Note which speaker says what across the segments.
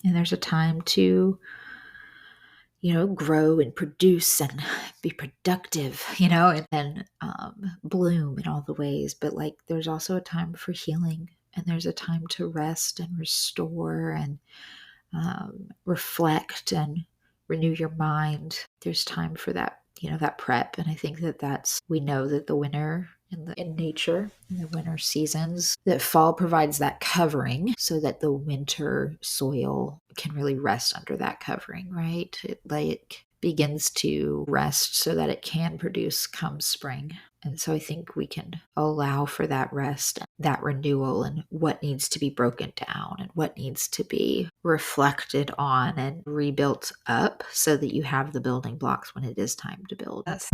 Speaker 1: And there's a time to, grow and produce and be productive, and bloom in all the ways. But like, there's also a time for healing, and there's a time to rest and restore and reflect and renew your mind. There's time for that, that prep. And I think we know that the winter in nature, in the winter seasons, that fall provides that covering so that the winter soil can really rest under that covering, right? It like begins to rest so that it can produce come spring. And so I think we can allow for that rest, that renewal, and what needs to be broken down and what needs to be reflected on and rebuilt up so that you have the building blocks when it is time to build.
Speaker 2: Yes.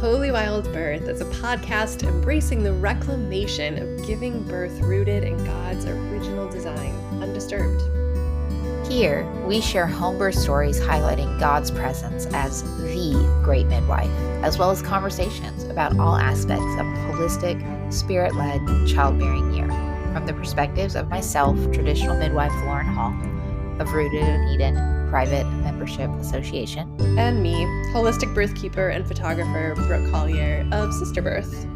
Speaker 2: Holy Wild Birth is a podcast embracing the reclamation of giving birth rooted in God's original design, undisturbed.
Speaker 1: Here, we share homebirth stories highlighting God's presence as the great midwife, as well as conversations about all aspects of a holistic, spirit-led childbearing year, from the perspectives of myself, traditional midwife Lauren Hall, of Rooted in Eden Private Membership Association,
Speaker 2: and me, holistic birth keeper and photographer Brooke Collier of Sister Birth.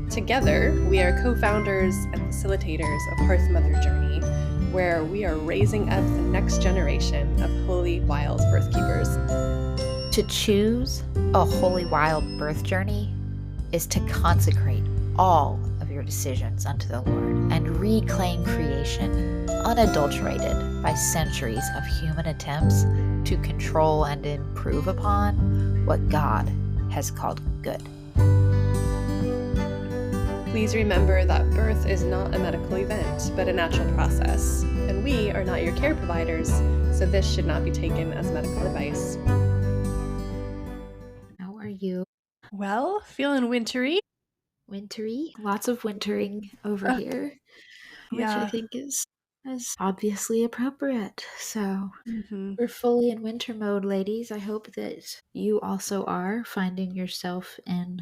Speaker 2: Together, we are co-founders and facilitators of Hearth Mother Journey, where we are raising up the next generation of holy wild birth keepers.
Speaker 1: To choose a holy wild birth journey is to consecrate all of your decisions unto the Lord and reclaim creation unadulterated by centuries of human attempts to control and improve upon what God has called good.
Speaker 2: Please remember that birth is not a medical event, but a natural process, and we are not your care providers, so this should not be taken as medical advice.
Speaker 1: How are you?
Speaker 2: Well, feeling wintry.
Speaker 1: Wintry? Lots of wintering over here, which I think is obviously appropriate. So we're fully in winter mode, ladies. I hope that you also are finding yourself in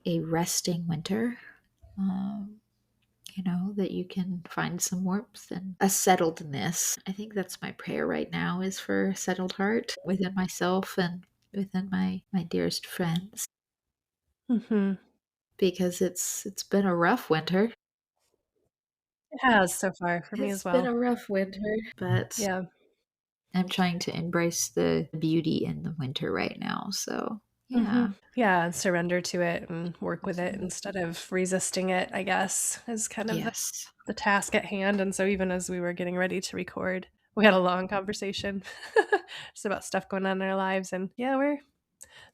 Speaker 1: a resting winter. That you can find some warmth and a settledness. I think that's my prayer right now, is for a settled heart within myself and within my dearest friends. Because it's been a rough winter.
Speaker 2: It has so far for me as well.
Speaker 1: It's been a rough winter, but
Speaker 2: Yeah.
Speaker 1: I'm trying to embrace the beauty in the winter right now. So yeah.
Speaker 2: Yeah, and surrender to it and work with it instead of resisting it, I guess, is kind of
Speaker 1: Yes.
Speaker 2: the task at hand. And so even as we were getting ready to record, we had a long conversation just about stuff going on in our lives. And yeah,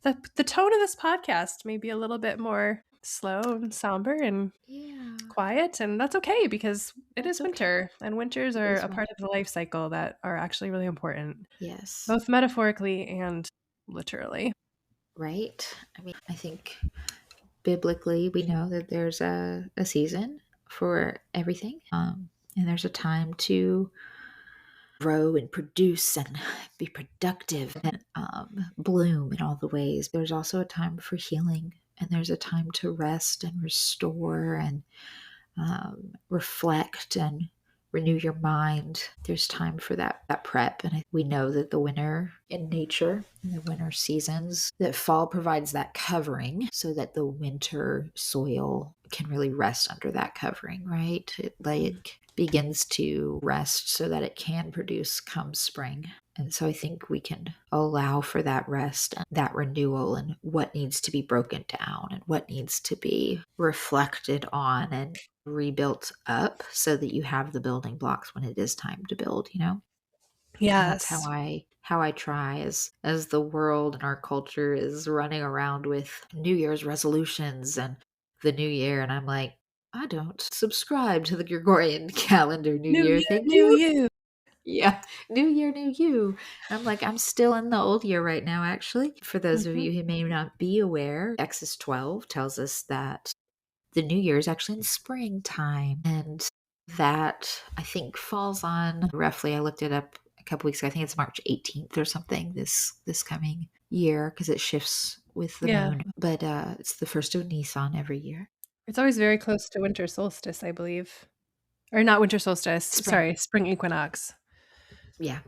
Speaker 2: the tone of this podcast may be a little bit more slow and somber and quiet, and that's okay because it is winter, and winters are a part of the life cycle that are actually really important.
Speaker 1: Yes.
Speaker 2: Both metaphorically and literally.
Speaker 1: Right? I mean, I think biblically we know that there's a season for everything. And there's a time to grow and produce and be productive and bloom in all the ways. There's also a time for healing, and there's a time to rest and restore and reflect and renew your mind. There's time for that prep. And we know that the winter in nature, in the winter seasons, that fall provides that covering so that the winter soil can really rest under that covering, right? It like begins to rest so that it can produce come spring. And so I think we can allow for that rest and that renewal and what needs to be broken down and what needs to be reflected on and rebuilt up so that you have the building blocks when it is time to build,
Speaker 2: Yes.
Speaker 1: And that's how I try as the world and our culture is running around with New Year's resolutions and the new year, and I'm like, I don't subscribe to the Gregorian calendar New Year. Thank
Speaker 2: New
Speaker 1: you.
Speaker 2: you.
Speaker 1: Yeah. New year, new you. I'm like, I'm still in the old year right now, actually. For those of you who may not be aware, Exodus 12 tells us that the new year is actually in springtime. And that, I think, falls on roughly, I looked it up a couple weeks ago, I think it's March 18th or something this coming year, because it shifts with the moon. But it's the first of Nisan every year.
Speaker 2: It's always very close to winter solstice, I believe. Or not winter solstice,
Speaker 1: Spring.
Speaker 2: sorry, spring equinox.
Speaker 1: Yeah.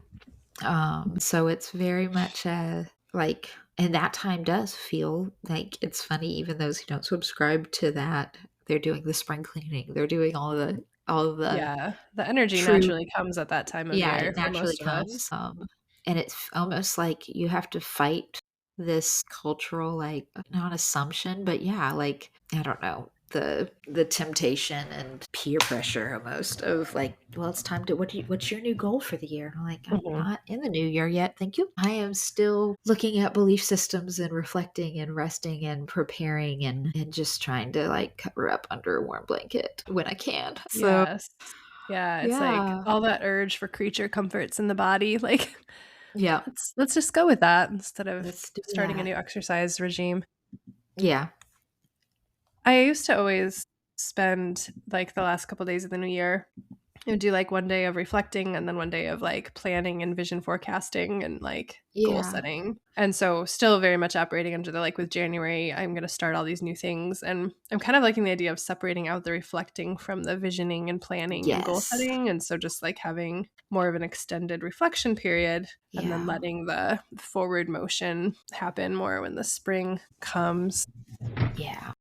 Speaker 1: So it's very much like, and that time does feel like it's funny, even those who don't subscribe to that, they're doing the spring cleaning, they're doing all of the
Speaker 2: Yeah, the energy
Speaker 1: true,
Speaker 2: naturally comes at that time of
Speaker 1: yeah,
Speaker 2: year
Speaker 1: it
Speaker 2: for
Speaker 1: naturally
Speaker 2: most of us.
Speaker 1: comes. And it's almost like you have to fight this cultural, like, not assumption, but yeah, like, I don't know, the temptation and peer pressure almost of like, well, it's time to, what's your new goal for the year? And I'm like, I'm
Speaker 2: Mhm.
Speaker 1: not in the new year yet, thank you. I am still looking at belief systems and reflecting and resting and preparing and just trying to like cover up under a warm blanket when I can. So
Speaker 2: Yes. Yeah, it's like
Speaker 1: yeah.
Speaker 2: all that urge for creature comforts in the body, like,
Speaker 1: Yeah.
Speaker 2: let's just go with that instead of
Speaker 1: Let's do
Speaker 2: starting a
Speaker 1: that.
Speaker 2: new exercise regime.
Speaker 1: Yeah.
Speaker 2: I used to always spend, like, the last couple days of the new year I would do, like, one day of reflecting and then one day of, like, planning and vision forecasting and, like, goal
Speaker 1: Yeah.
Speaker 2: setting. And so still very much operating under the, like, with January, I'm gonna start all these new things, and I'm kind of liking the idea of separating out the reflecting from the visioning and planning and goal
Speaker 1: Yes.
Speaker 2: setting, and so just, like, having more of an extended reflection period and then
Speaker 1: Yeah.
Speaker 2: letting the forward motion happen more when the spring comes.
Speaker 1: Yeah.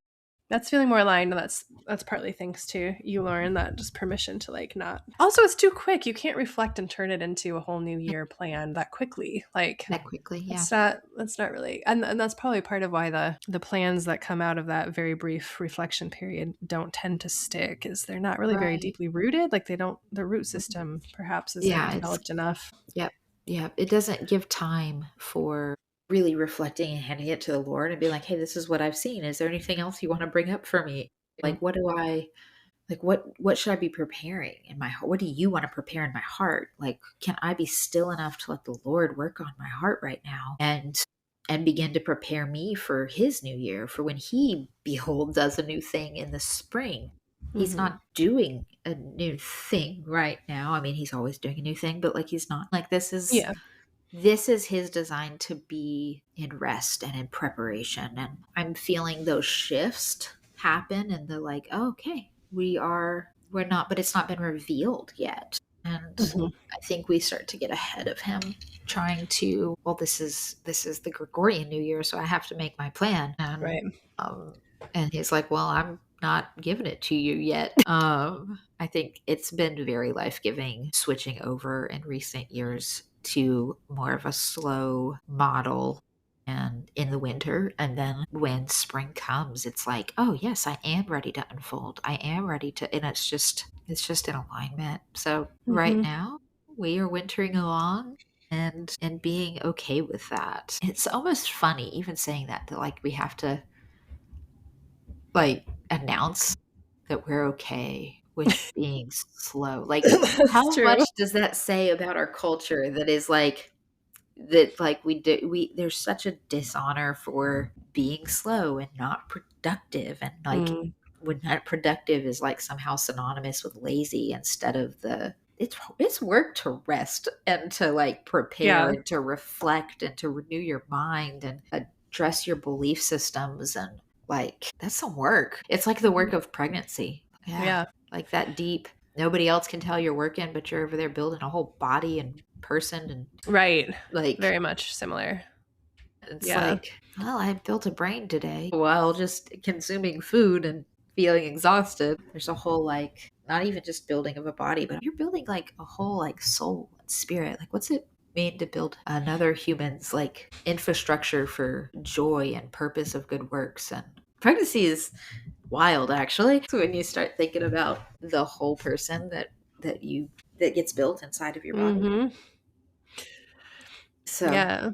Speaker 2: That's feeling more aligned, and that's partly thanks to you, Lauren, that just permission to, like, not also, it's too quick, you can't reflect and turn it into a whole new year plan that quickly, like,
Speaker 1: That quickly. Yeah.
Speaker 2: that's not really and that's probably part of why the plans that come out of that very brief reflection period don't tend to stick, is they're not really very
Speaker 1: Right.
Speaker 2: deeply rooted, like, they don't the root system perhaps isn't
Speaker 1: Yeah. It's,
Speaker 2: developed enough.
Speaker 1: yep. Yep. It doesn't give time for really reflecting and handing it to the Lord and be like, hey, this is what I've seen. Is there anything else you want to bring up for me?
Speaker 2: Mm,
Speaker 1: Like, what do I, like, what should I be preparing in my heart? What do you want to prepare in my heart? Like, can I be still enough to let the Lord work on my heart right now and begin to prepare me for his new year, for when he behold does a new thing in the spring. He's
Speaker 2: mhm.
Speaker 1: not doing a new thing right now. I mean, he's always doing a new thing, but like, he's not like,
Speaker 2: Yeah.
Speaker 1: this is his design to be in rest and in preparation. And I'm feeling those shifts happen and the like, oh, okay, we're not, but it's not been revealed yet. And
Speaker 2: Mhm.
Speaker 1: I think we start to get ahead of him trying to, well, this is the Gregorian New Year, so I have to make my plan.
Speaker 2: Right.
Speaker 1: Um and he's like, well, I'm not giving it to you yet. I think it's been very life-giving switching over in recent years to more of a slow model and in the winter, and then when spring comes it's like, oh yes, I am ready to unfold, I am ready to, and it's just in alignment. So right
Speaker 2: Mhm.
Speaker 1: now we are wintering along and being okay with that. It's almost funny even saying that like we have to like announce that we're okay with being slow. Like,
Speaker 2: That's
Speaker 1: how
Speaker 2: true.
Speaker 1: much does that say about our culture that is like, that like we there's such a dishonor for being slow and not productive, and like
Speaker 2: Mm.
Speaker 1: when not productive is like somehow synonymous with lazy instead of the, it's work to rest and to like prepare
Speaker 2: Yeah.
Speaker 1: and to reflect and to renew your mind and address your belief systems, and like that's some work. It's like the work of pregnancy. Yeah.
Speaker 2: Yeah.
Speaker 1: Like that deep, nobody else can tell you're working, but you're over there building a whole body and person, and
Speaker 2: Right.
Speaker 1: like,
Speaker 2: Very much similar.
Speaker 1: it's
Speaker 2: Yeah.
Speaker 1: like, well, I built a brain today while just consuming food and feeling exhausted. There's a whole, like, not even just building of a body, but you're building like a whole, like, soul and spirit. Like, what's it mean to build another human's, like, infrastructure for joy and purpose of good works? And pregnancy is wild, actually. So when you start thinking about the whole person that gets built inside of your body.
Speaker 2: Mhm.
Speaker 1: So,
Speaker 2: Yeah.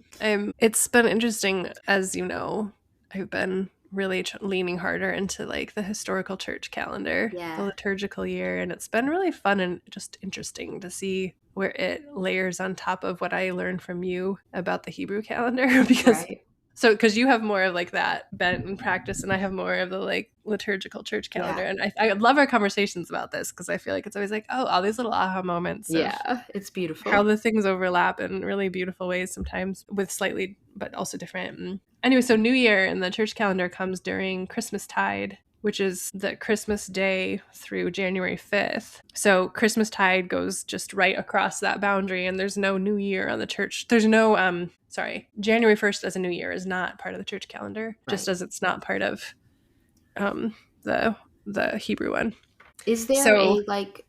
Speaker 2: It's been interesting, as you know, I've been really leaning harder into, like, the historical church calendar, the
Speaker 1: yeah,
Speaker 2: liturgical year, and it's been really fun and just interesting to see where it layers on top of what I learned from you about the Hebrew calendar because
Speaker 1: right.
Speaker 2: because you have more of, like, that bent and practice, and I have more of the, like, liturgical church calendar,
Speaker 1: Yeah.
Speaker 2: and I love our conversations about this because I feel like it's always like, oh, all these little aha moments of
Speaker 1: Yeah, it's
Speaker 2: how
Speaker 1: beautiful.
Speaker 2: the things overlap in really beautiful ways sometimes with slightly but also different. Anyway, so New Year in the church calendar comes during Christmas tide. which is the Christmas Day through January 5th. So Christmastide goes just right across that boundary, and there's no New Year on the church. There's no, January 1st as a New Year is not part of the church calendar, just
Speaker 1: Right.
Speaker 2: as it's not part of um, the Hebrew one.
Speaker 1: Is there
Speaker 2: So
Speaker 1: a like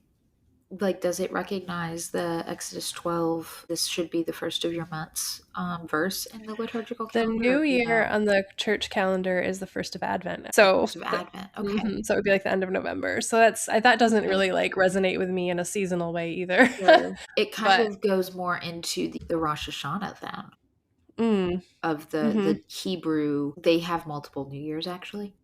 Speaker 1: does it recognize the Exodus 12, this should be the first of your months verse in the liturgical
Speaker 2: the
Speaker 1: calendar, or
Speaker 2: New
Speaker 1: do you
Speaker 2: Year
Speaker 1: know?
Speaker 2: on the church calendar is the first of Advent.
Speaker 1: The
Speaker 2: So
Speaker 1: first of Advent. Okay.
Speaker 2: so it would be like the end of November. So that doesn't
Speaker 1: Okay.
Speaker 2: really like resonate with me in a seasonal way either.
Speaker 1: Sure. It kind
Speaker 2: But
Speaker 1: of goes more into the Rosh Hashanah then
Speaker 2: mm,
Speaker 1: of
Speaker 2: hmm
Speaker 1: the Hebrew. They have multiple New Years actually.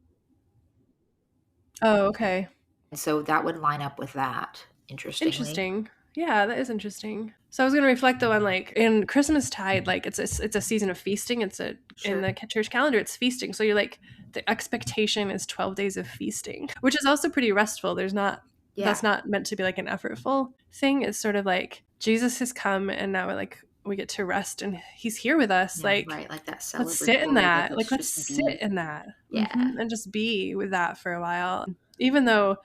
Speaker 2: oh, okay.
Speaker 1: And so that would line up with that, interestingly.
Speaker 2: Interesting. Yeah, that is interesting. So I was going to reflect though on like in Christmastide, like it's a season of feasting. It's a in
Speaker 1: Sure.
Speaker 2: the church calendar, it's feasting. So you're like the expectation is 12 days of feasting, which is also pretty restful. There's not
Speaker 1: Yeah.
Speaker 2: That's not meant to be like an effortful thing. It's sort of like Jesus has come and now we get to rest and he's here with us.
Speaker 1: Yeah,
Speaker 2: Like
Speaker 1: right. Like that
Speaker 2: let's sit in
Speaker 1: celebratory, like
Speaker 2: that.
Speaker 1: let's
Speaker 2: Like let's
Speaker 1: just
Speaker 2: sit
Speaker 1: be.
Speaker 2: in that
Speaker 1: Yeah.
Speaker 2: and just be with that for a while. Even though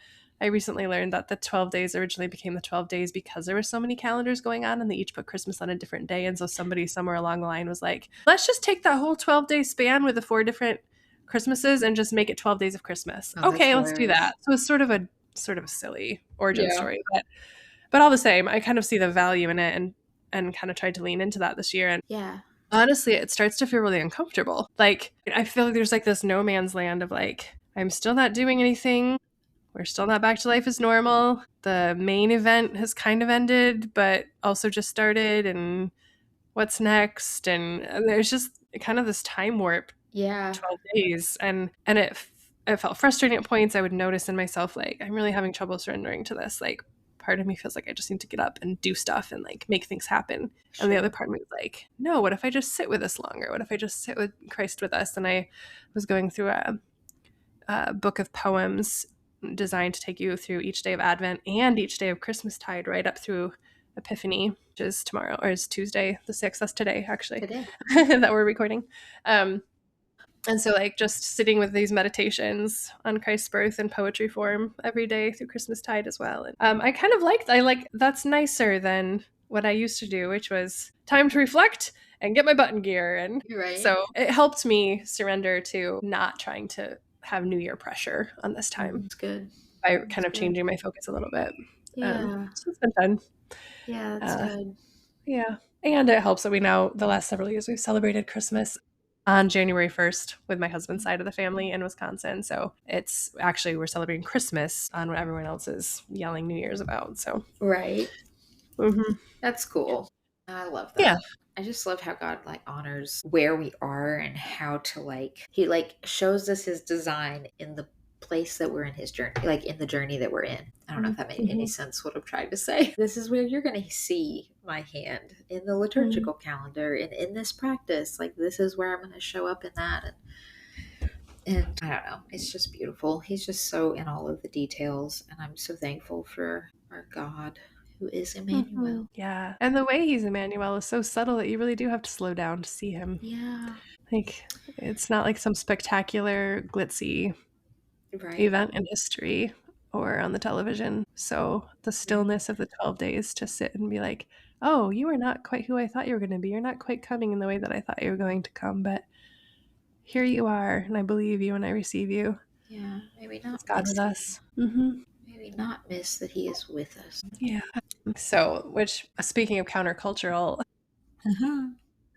Speaker 2: I recently learned that the 12 days originally became the 12 days because there were so many calendars going on and they each put Christmas on a different day. And so somebody somewhere along the line was like, let's just take that whole 12-day span with the 4 different Christmases and just make it 12 days of Christmas.
Speaker 1: Oh, that's
Speaker 2: Okay, let's do that.
Speaker 1: hilarious.
Speaker 2: So it's sort of a silly origin
Speaker 1: Yeah.
Speaker 2: story, but all the same, I kind of see the value in it and kind of tried to lean into that this year. And
Speaker 1: Yeah.
Speaker 2: honestly, it starts to feel really uncomfortable. Like I feel like there's like this no man's land of like, I'm still not doing anything. We're still not back to life as normal. The main event has kind of ended, but also just started. And what's next? And there's just kind of this time warp
Speaker 1: Yeah.
Speaker 2: 12 days. And it felt frustrating at points. I would notice in myself, like, I'm really having trouble surrendering to this. Like, part of me feels like I just need to get up and do stuff and like make things happen. And the other
Speaker 1: Sure.
Speaker 2: part of me was like, no, what if I just sit with this longer? What if I just sit with Christ with us? And I was going through a book of poems designed to take you through each day of Advent and each day of Christmastide, right up through Epiphany, which is tomorrow, or is Tuesday the 6th. That's today, actually,
Speaker 1: Today.
Speaker 2: that we're recording. And so, like, just sitting with these meditations on Christ's birth in poetry form every day through Christmastide as well. And I like that's nicer than what I used to do, which was time to reflect and get my button gear. And
Speaker 1: You're right.
Speaker 2: so it helped me surrender to not trying to have New Year pressure on this time
Speaker 1: It's good.
Speaker 2: by
Speaker 1: It's
Speaker 2: kind of
Speaker 1: good.
Speaker 2: changing my focus a little bit.
Speaker 1: Yeah.
Speaker 2: So it's been fun.
Speaker 1: Yeah, that's
Speaker 2: Uh,
Speaker 1: good.
Speaker 2: yeah. And it helps that we now, the last several years, we've celebrated Christmas on January 1st with my husband's side of the family in Wisconsin. So it's actually, we're celebrating Christmas on what everyone else is yelling New Year's about. So,
Speaker 1: Right.
Speaker 2: mhm.
Speaker 1: That's cool. I love
Speaker 2: Yeah.
Speaker 1: that. I just love how God like honors where we are and how to like he like shows us his design in the place that we're in his journey, like in the journey that we're in. I don't know if that made any
Speaker 2: Mhm.
Speaker 1: sense what I'm trying to say. This is where you're going to see my hand in the
Speaker 2: Mhm.
Speaker 1: liturgical calendar and in this practice. Like this is where I'm going to show up in that and I don't know. It's just beautiful. He's just so in all of the details and I'm so thankful for our God who is Emmanuel.
Speaker 2: Mhm. Yeah. And the way he's Emmanuel is so subtle that you really do have to slow down to see him.
Speaker 1: Yeah.
Speaker 2: Like, it's not like some spectacular, glitzy
Speaker 1: Right.
Speaker 2: event in history or on the television. So the
Speaker 1: Right.
Speaker 2: stillness of the 12 days to sit and be like, oh, you are not quite who I thought you were going to be. You're not quite coming in the way that I thought you were going to come, but here you are, and I believe you and I receive you.
Speaker 1: Yeah, maybe
Speaker 2: It's
Speaker 1: not
Speaker 2: God with
Speaker 1: miss.
Speaker 2: us. Mm-hmm.
Speaker 1: Maybe not miss that he is with us.
Speaker 2: Yeah. So, which speaking of countercultural,
Speaker 1: Uh-huh.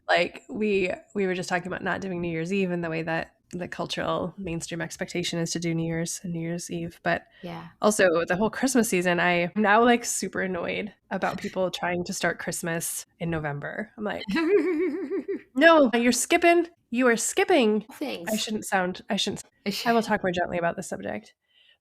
Speaker 2: like we were just talking about not doing New Year's Eve in the way that the cultural mainstream expectation is to do New Year's and New Year's Eve, but
Speaker 1: Yeah.
Speaker 2: also the whole Christmas season, I'm now like super annoyed about people trying to start Christmas in November. I'm like, no, you're skipping. You are skipping.
Speaker 1: Things.
Speaker 2: I will talk more gently about the subject.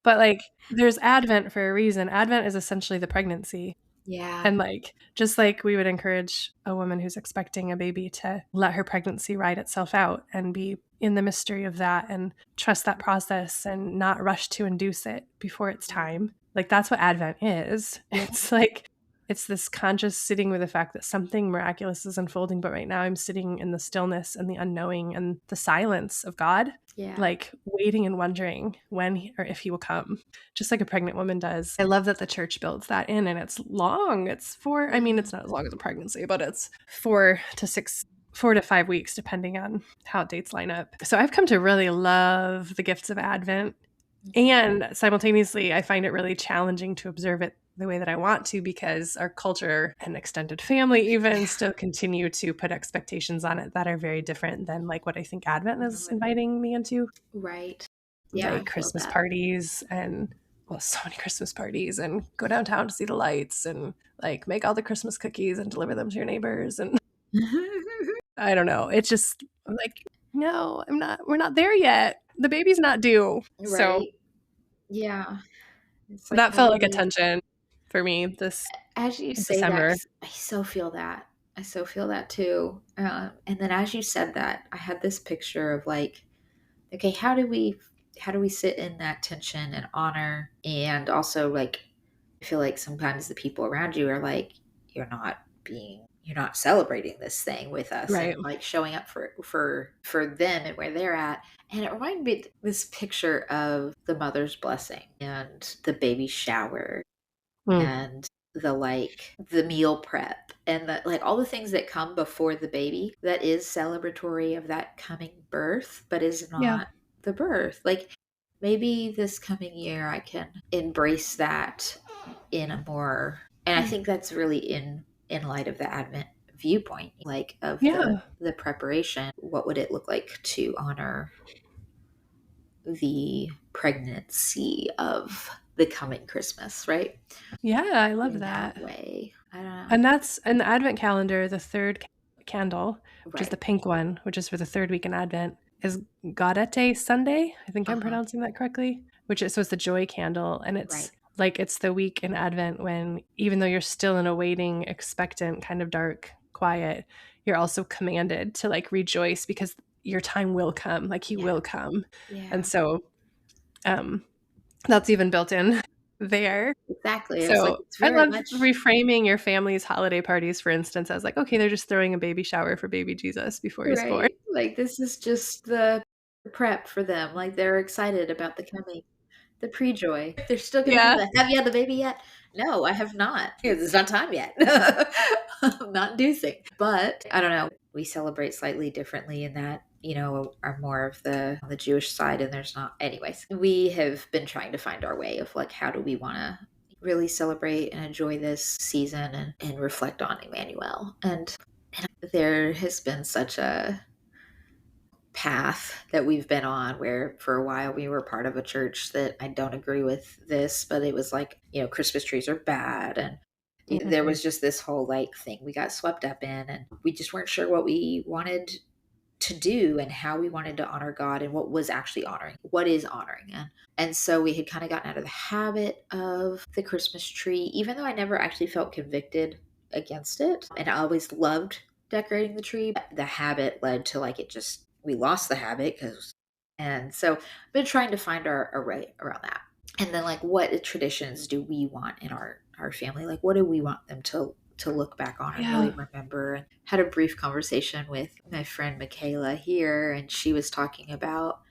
Speaker 2: But like, there's Advent for a reason. Advent is essentially the pregnancy.
Speaker 1: Yeah.
Speaker 2: And like, just like we would encourage a woman who's expecting a baby to let her pregnancy ride itself out and be in the mystery of that and trust that process and not rush to induce it before it's time. Like, that's what Advent is. It's like it's this conscious sitting with the fact that something miraculous is unfolding, but right now I'm sitting in the stillness and the unknowing and the silence of God,
Speaker 1: Yeah.
Speaker 2: like waiting and wondering when or if he will come, just like a pregnant woman does. I love that the church builds that in, and it's long. I mean,
Speaker 1: Yeah.
Speaker 2: it's not as long as a pregnancy, but it's 4 to 5 weeks, depending on how dates line up. So I've come to really love the gifts of Advent.
Speaker 1: Mhm.
Speaker 2: And simultaneously, I find it really challenging to observe it the way that I want to, because our culture and extended family even
Speaker 1: Yeah.
Speaker 2: still continue to put expectations on it that are very different than like what I think Advent is inviting me into,
Speaker 1: Right. Yeah, I
Speaker 2: like
Speaker 1: feel
Speaker 2: Christmas
Speaker 1: that.
Speaker 2: parties and well, so many Christmas parties, and go downtown to see the lights and like make all the Christmas cookies and deliver them to your neighbors. And I don't know. It's just I'm like, no, I'm not, we're not there yet. The baby's not due. So
Speaker 1: Right. Yeah. It's like,
Speaker 2: that
Speaker 1: how
Speaker 2: felt
Speaker 1: do
Speaker 2: like a
Speaker 1: we
Speaker 2: tension for me this
Speaker 1: as you say that,
Speaker 2: December.
Speaker 1: 'cause I so feel that. I so feel that too. And then as you said that, I had this picture of like, okay, how do we sit in that tension and honor, and also like I feel like sometimes the people around you are like, you're not celebrating this thing with us and
Speaker 2: Right.
Speaker 1: like showing up for them and where they're at. And it reminded me of this picture of the mother's blessing and the baby shower
Speaker 2: Mm.
Speaker 1: and the meal prep and the like, all the things that come before the baby that is celebratory of that coming birth but is
Speaker 2: Yeah.
Speaker 1: not the birth. Like, maybe this coming year I can embrace that in a more, and I
Speaker 2: Mm.
Speaker 1: think that's really in light of the Advent viewpoint, like of the
Speaker 2: Yeah.
Speaker 1: the preparation. What would it look like to honor the pregnancy of the coming Christmas, right?
Speaker 2: Yeah, I love
Speaker 1: In that
Speaker 2: that.
Speaker 1: way. I don't know.
Speaker 2: And that's in the Advent calendar, the third candle, which is
Speaker 1: Right.
Speaker 2: the pink one, which is for the third week in Advent, is Gaudete Sunday. I think I'm
Speaker 1: Uh-huh.
Speaker 2: pronouncing that correctly. Which is so it's the joy candle, and
Speaker 1: Right.
Speaker 2: it's like it's the week in Advent when even though you're still in a waiting, expectant, kind of dark, quiet, you're also commanded to like rejoice because your time will come, like he
Speaker 1: Yeah.
Speaker 2: will come. And
Speaker 1: Yeah.
Speaker 2: so um that's even built in there.
Speaker 1: Exactly. It's like
Speaker 2: So
Speaker 1: it's
Speaker 2: I
Speaker 1: very
Speaker 2: love
Speaker 1: much
Speaker 2: reframing your family's holiday parties, for instance, as like, okay, they're just throwing a baby shower for baby Jesus before he's born.
Speaker 1: right. Like, this is just the prep for them. Like, they're excited about the pre-joy. They're still gonna be
Speaker 2: Yeah.
Speaker 1: like, "Have you had the baby yet?" "No, I have not. It's not time yet." I'm not inducing. But I don't know. We celebrate slightly differently in that, are more of the Jewish side, and there's not. Anyways, we have been trying to find our way of like, how do we want to really celebrate and enjoy this season and reflect on Emmanuel. And there has been such a path that we've been on where for a while we were part of a church that I don't agree with this, but it was like, Christmas trees are bad. And there
Speaker 2: Mhm.
Speaker 1: was just this whole like thing we got swept up in, and we just weren't sure what we wanted to do and how we wanted to honor God and what was actually honoring, what is honoring. And so we had kind of gotten out of the habit of the Christmas tree, even though I never actually felt convicted against it. And I always loved decorating the tree. But the habit led to like, we lost the habit and so I've been trying to find our way around that. And then like, what traditions do we want in our family? Like, what do we want them to look back on and really
Speaker 2: Yeah.
Speaker 1: remember? And had a brief conversation with my friend Michaela here, and she was talking about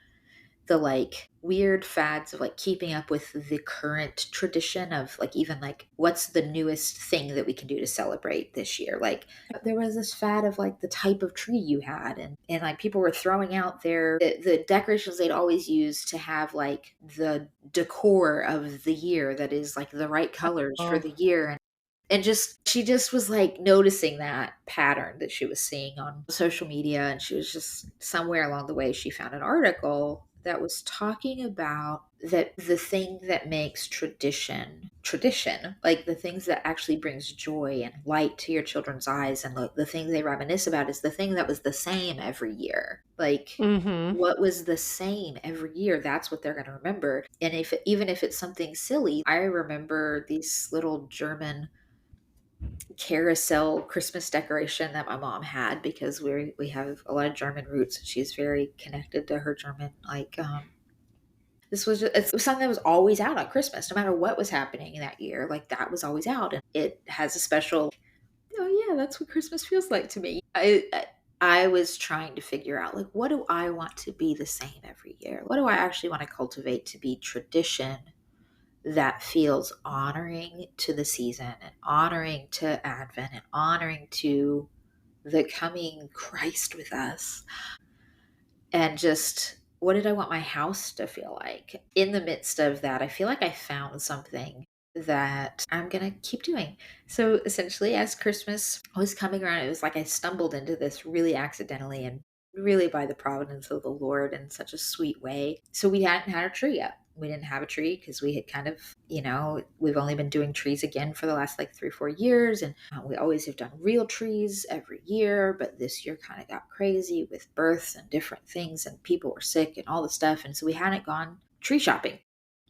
Speaker 1: the like weird fads of like keeping up with the current tradition of like, even like, what's the newest thing that we can do to celebrate this year. Like, there was this fad of like the type of tree you had, and like people were throwing out the decorations they'd always use to have like the decor of the year that is like the right colors for
Speaker 2: Oh,
Speaker 1: the year. And just she just was like noticing that pattern that she was seeing on social media, and she was just somewhere along the way she found an article that was talking about that the thing that makes tradition, like the things that actually brings joy and light to your children's eyes, and the thing they reminisce about is the thing that was the same every year. Like,
Speaker 2: mhm.
Speaker 1: what was the same every year, that's what they're going to remember. And even if it's something silly, I remember these little German carousel Christmas decoration that my mom had, because we have a lot of German roots. She's very connected to her German, like, This was just, it was something that was always out on Christmas, no matter what was happening that year. Like that was always out, and it has a special. Oh yeah, that's what Christmas feels like to me. I was trying to figure out like what do I want to be the same every year? What do I actually want to cultivate to be tradition that feels honoring to the season and honoring to Advent and honoring to the coming Christ with us. And just what did I want my house to feel like? In the midst of that, I feel like I found something that I'm going to keep doing. So essentially, as Christmas was coming around, it was like I stumbled into this really accidentally and really by the providence of the Lord in such a sweet way. So we hadn't had a tree yet. We didn't have a tree because we had kind of, we've only been doing trees again for the last like 3 or 4 years. And we always have done real trees every year. But this year kind of got crazy with births and different things. And people were sick and all the stuff. And so we hadn't gone tree shopping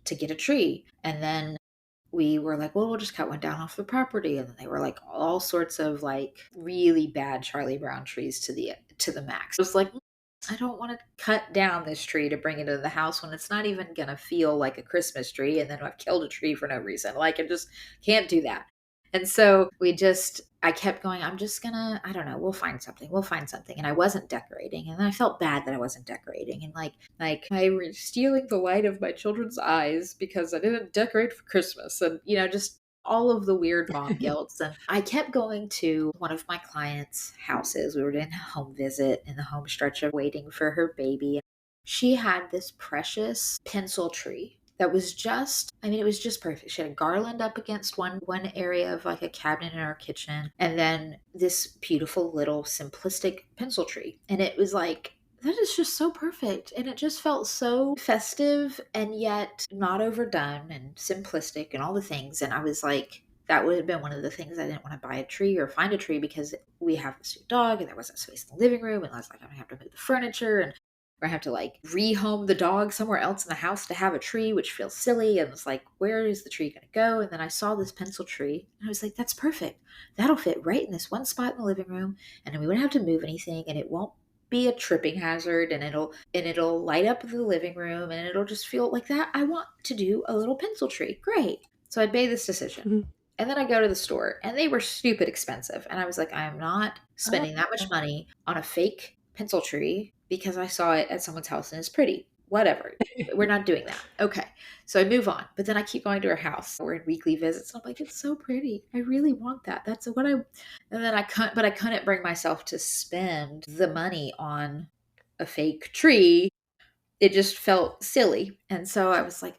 Speaker 1: to get a tree. And then we were like, well, we'll just cut one down off the property. And then they were like all sorts of like really bad Charlie Brown trees to the max. It was like, I don't want to cut down this tree to bring it into the house when it's not even going to feel like a Christmas tree. And then I've killed a tree for no reason. Like, I just can't do that. And so I kept going, I'm just gonna, I don't know, we'll find something. We'll find something. And I wasn't decorating. And then I felt bad that I wasn't decorating. And like I was stealing the light of my children's eyes because I didn't decorate for Christmas. And, just all of the weird mom guilts. And I kept going to one of my clients' houses. We were doing a home visit in the home stretch of waiting for her baby. She had this precious pencil tree that was just, I mean, it was just perfect. She had a garland up against one area of like a cabinet in our kitchen, and then this beautiful little simplistic pencil tree. And it was like, that is just so perfect. And it just felt so festive and yet not overdone and simplistic and all the things. And I was like, that would have been one of the things I didn't want to buy a tree or find a tree because we have this new dog and there wasn't space in the living room. And I was like, I'm going to have to move the furniture and we're going to have to like rehome the dog somewhere else in the house to have a tree, which feels silly. And it's like, where is the tree going to go? And then I saw this pencil tree and I was like, that's perfect. That'll fit right in this one spot in the living room. And then we wouldn't have to move anything and it won't be a tripping hazard, and it'll light up the living room and it'll just feel like that. I want to do a little pencil tree. Great. So I made this decision.
Speaker 2: Mhm.
Speaker 1: And then I go to the store and they were stupid expensive. And I was like, I am not
Speaker 2: Oh.
Speaker 1: spending that much money on a fake pencil tree because I saw it at someone's house and it's pretty. Whatever. We're not doing that. Okay. So I move on. But then I keep going to her house. We're in weekly visits. And I'm like, it's so pretty. I really want that. That's what I, and then I couldn't bring myself to spend the money on a fake tree. It just felt silly. And so I was like,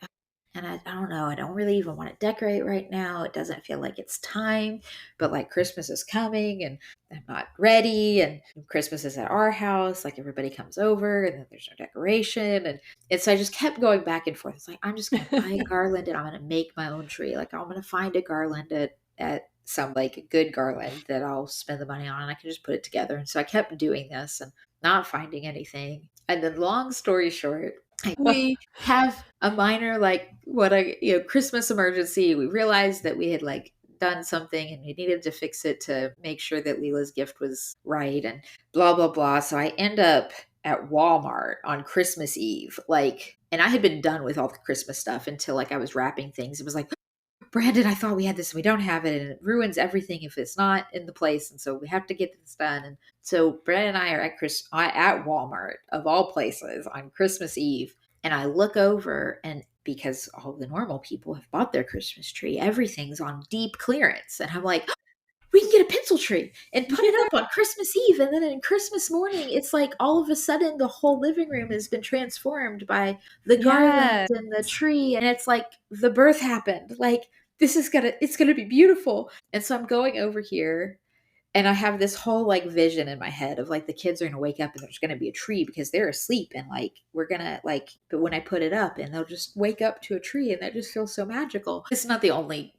Speaker 1: and I don't know, I don't really even want to decorate right now. It doesn't feel like it's time, but like Christmas is coming and I'm not ready. And Christmas is at our house, like everybody comes over and then there's no decoration. And so I just kept going back and forth. It's like, I'm just going to buy a garland and I'm going to make my own tree. Like I'm going to find a garland at some like a good garland that I'll spend the money on and I can just put it together. And so I kept doing this and not finding anything. And then long story short, we have a minor like Christmas emergency. We realized that we had like done something and we needed to fix it to make sure that Leela's gift was right and blah blah blah. So I end up at Walmart on Christmas Eve, like, and I had been done with all the Christmas stuff until like I was wrapping things. It was like, Brandon, I thought we had this and we don't have it, and it ruins everything if it's not in the place. And so we have to get this done. And so Brandon and I are at Walmart of all places on Christmas Eve. And I look over, and because all the normal people have bought their Christmas tree, everything's on deep clearance. And I'm like, we can get a pencil tree and put it up on Christmas Eve. And then in Christmas morning, it's like all of a sudden the whole living room has been transformed by the garland
Speaker 2: Yes.
Speaker 1: and the tree. And it's like the birth happened. Like it's gonna be beautiful. And so I'm going over here and I have this whole like vision in my head of like the kids are gonna wake up and there's gonna be a tree because they're asleep and like we're gonna like, but when I put it up and they'll just wake up to a tree and that just feels so magical. It's not the only,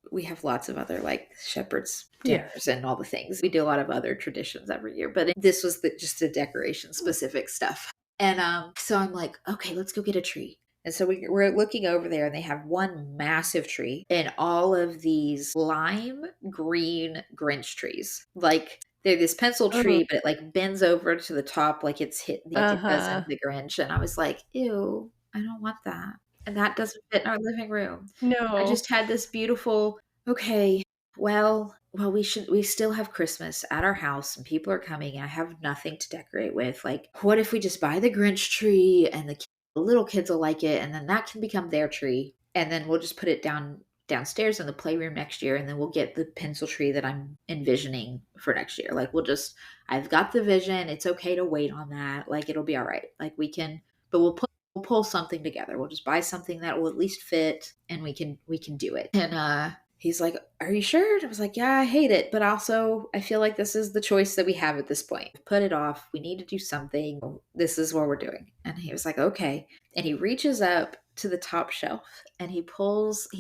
Speaker 1: we have lots of other like shepherds
Speaker 2: Yeah.
Speaker 1: dinners and all the things. We do a lot of other traditions every year, but this was just the decoration specific stuff. And so I'm like, okay, let's go get a tree. And so we're looking over there and they have one massive tree and all of these lime green Grinch trees. Like they're this pencil
Speaker 2: Oh.
Speaker 1: tree, but it like bends over to the top like it's hit like it does in
Speaker 2: Uh-huh.
Speaker 1: the Grinch. And I was like, ew, I don't want that. And that doesn't fit in our living room. I
Speaker 2: No.
Speaker 1: just had this beautiful, okay, well, we still have Christmas at our house and people are coming and I have nothing to decorate with. Like, what if we just buy the Grinch tree and the little kids will like it and then that can become their tree and then we'll just put it downstairs in the playroom next year and then we'll get the pencil tree that I'm envisioning for next year. Like, I've got the vision. It's okay to wait on that. Like, it'll be all right. Like, but we'll pull something together. We'll just buy something that will at least fit and we can do it. And he's like, "Are you sure?" And I was like, "Yeah, I hate it, but also I feel like this is the choice that we have at this point. Put it off. We need to do something. This is what we're doing." And he was like, "Okay." And he reaches up to the top shelf and he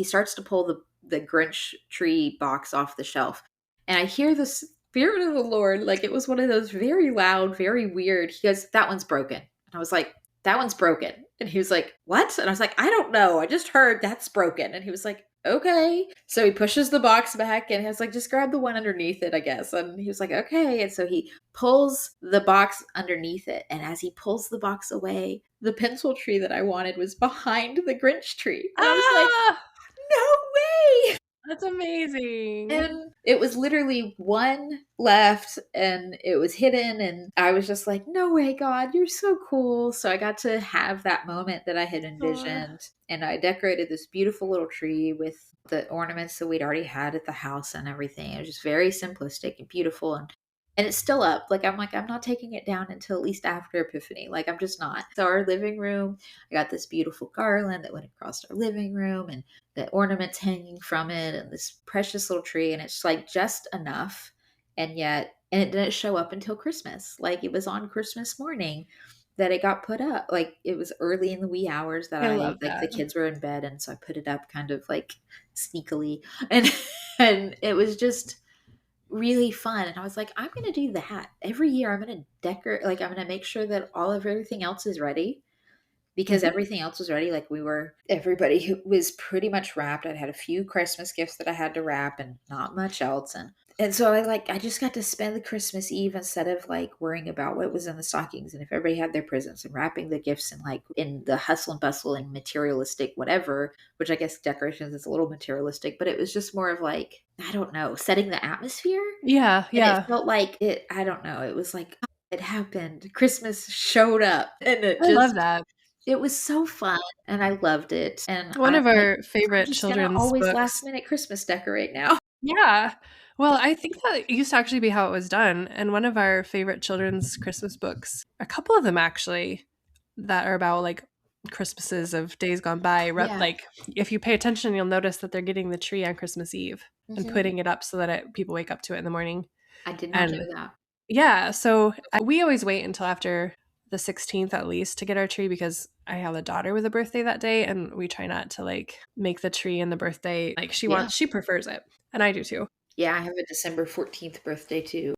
Speaker 1: starts to pull the Grinch tree box off the shelf. And I hear the Spirit of the Lord, like it was one of those very loud, very weird. He goes, "That one's broken." And I was like, "That one's broken." And he was like, "What?" And I was like, "I don't know. I just heard that's broken." And he was like, "Okay." So he pushes the box back and has like, "Just grab the one underneath it, I guess." And he was like, "Okay." And so he pulls the box underneath it. And as he pulls the box away, the pencil tree that I wanted was behind the Grinch tree. And I was like,
Speaker 2: Ah!
Speaker 1: "No way."
Speaker 2: That's amazing.
Speaker 1: And it was literally one left and it was hidden. And I was just like, "No way, God, you're so cool." So I got to have that moment that I had
Speaker 2: Aw.
Speaker 1: envisioned. And I decorated this beautiful little tree with the ornaments that we'd already had at the house and everything. It was just very simplistic and beautiful. And it's still up. Like, I'm not taking it down until at least after Epiphany. Like, I'm just not. So our living room, I got this beautiful garland that went across our living room and the ornaments hanging from it and this precious little tree. And it's like just enough. And it didn't show up until Christmas. Like, it was on Christmas morning that it got put up. Like, it was early in the wee hours that
Speaker 2: I love
Speaker 1: like the
Speaker 2: that.
Speaker 1: kids were in bed. And so I put it up kind of like sneakily. And, and it was just really fun. And I was like, "I'm going to do that every year. I'm going to decorate, like, I'm going to make sure that all of everything else is ready because
Speaker 2: Mhm.
Speaker 1: everything else was ready. Like, everybody who was pretty much wrapped. I'd had a few Christmas gifts that I had to wrap and not much else. And so I just got to spend the Christmas Eve instead of like worrying about what was in the stockings and if everybody had their presents and wrapping the gifts and like in the hustle and bustle and materialistic whatever, which I guess decorations is a little materialistic, but it was just more of like, I don't know, setting the atmosphere.
Speaker 2: Yeah,
Speaker 1: And it
Speaker 2: yeah.
Speaker 1: felt like I don't know, it was like, it happened. Christmas showed up and
Speaker 2: I love that.
Speaker 1: it was so fun and I loved it. And
Speaker 2: One
Speaker 1: I'm
Speaker 2: of
Speaker 1: like,
Speaker 2: our
Speaker 1: I'm
Speaker 2: favorite
Speaker 1: just gonna
Speaker 2: children's
Speaker 1: always last
Speaker 2: books.
Speaker 1: minute Christmas decorate now.
Speaker 2: Yeah. Well, I think that used to actually be how it was done. And one of our favorite children's Christmas books, a couple of them actually, that are about like Christmases of days gone by,
Speaker 1: Yeah.
Speaker 2: like if you pay attention, you'll notice that they're getting the tree on Christmas Eve and
Speaker 1: Mhm.
Speaker 2: putting it up so that people wake up to it in the morning.
Speaker 1: I did not
Speaker 2: And
Speaker 1: know that.
Speaker 2: yeah, so we always wait until after the 16th at least to get our tree because I have a daughter with a birthday that day and we try not to like make the tree and the birthday like
Speaker 1: Yeah.
Speaker 2: she prefers it and I do too.
Speaker 1: Yeah, I have a December 14th birthday too.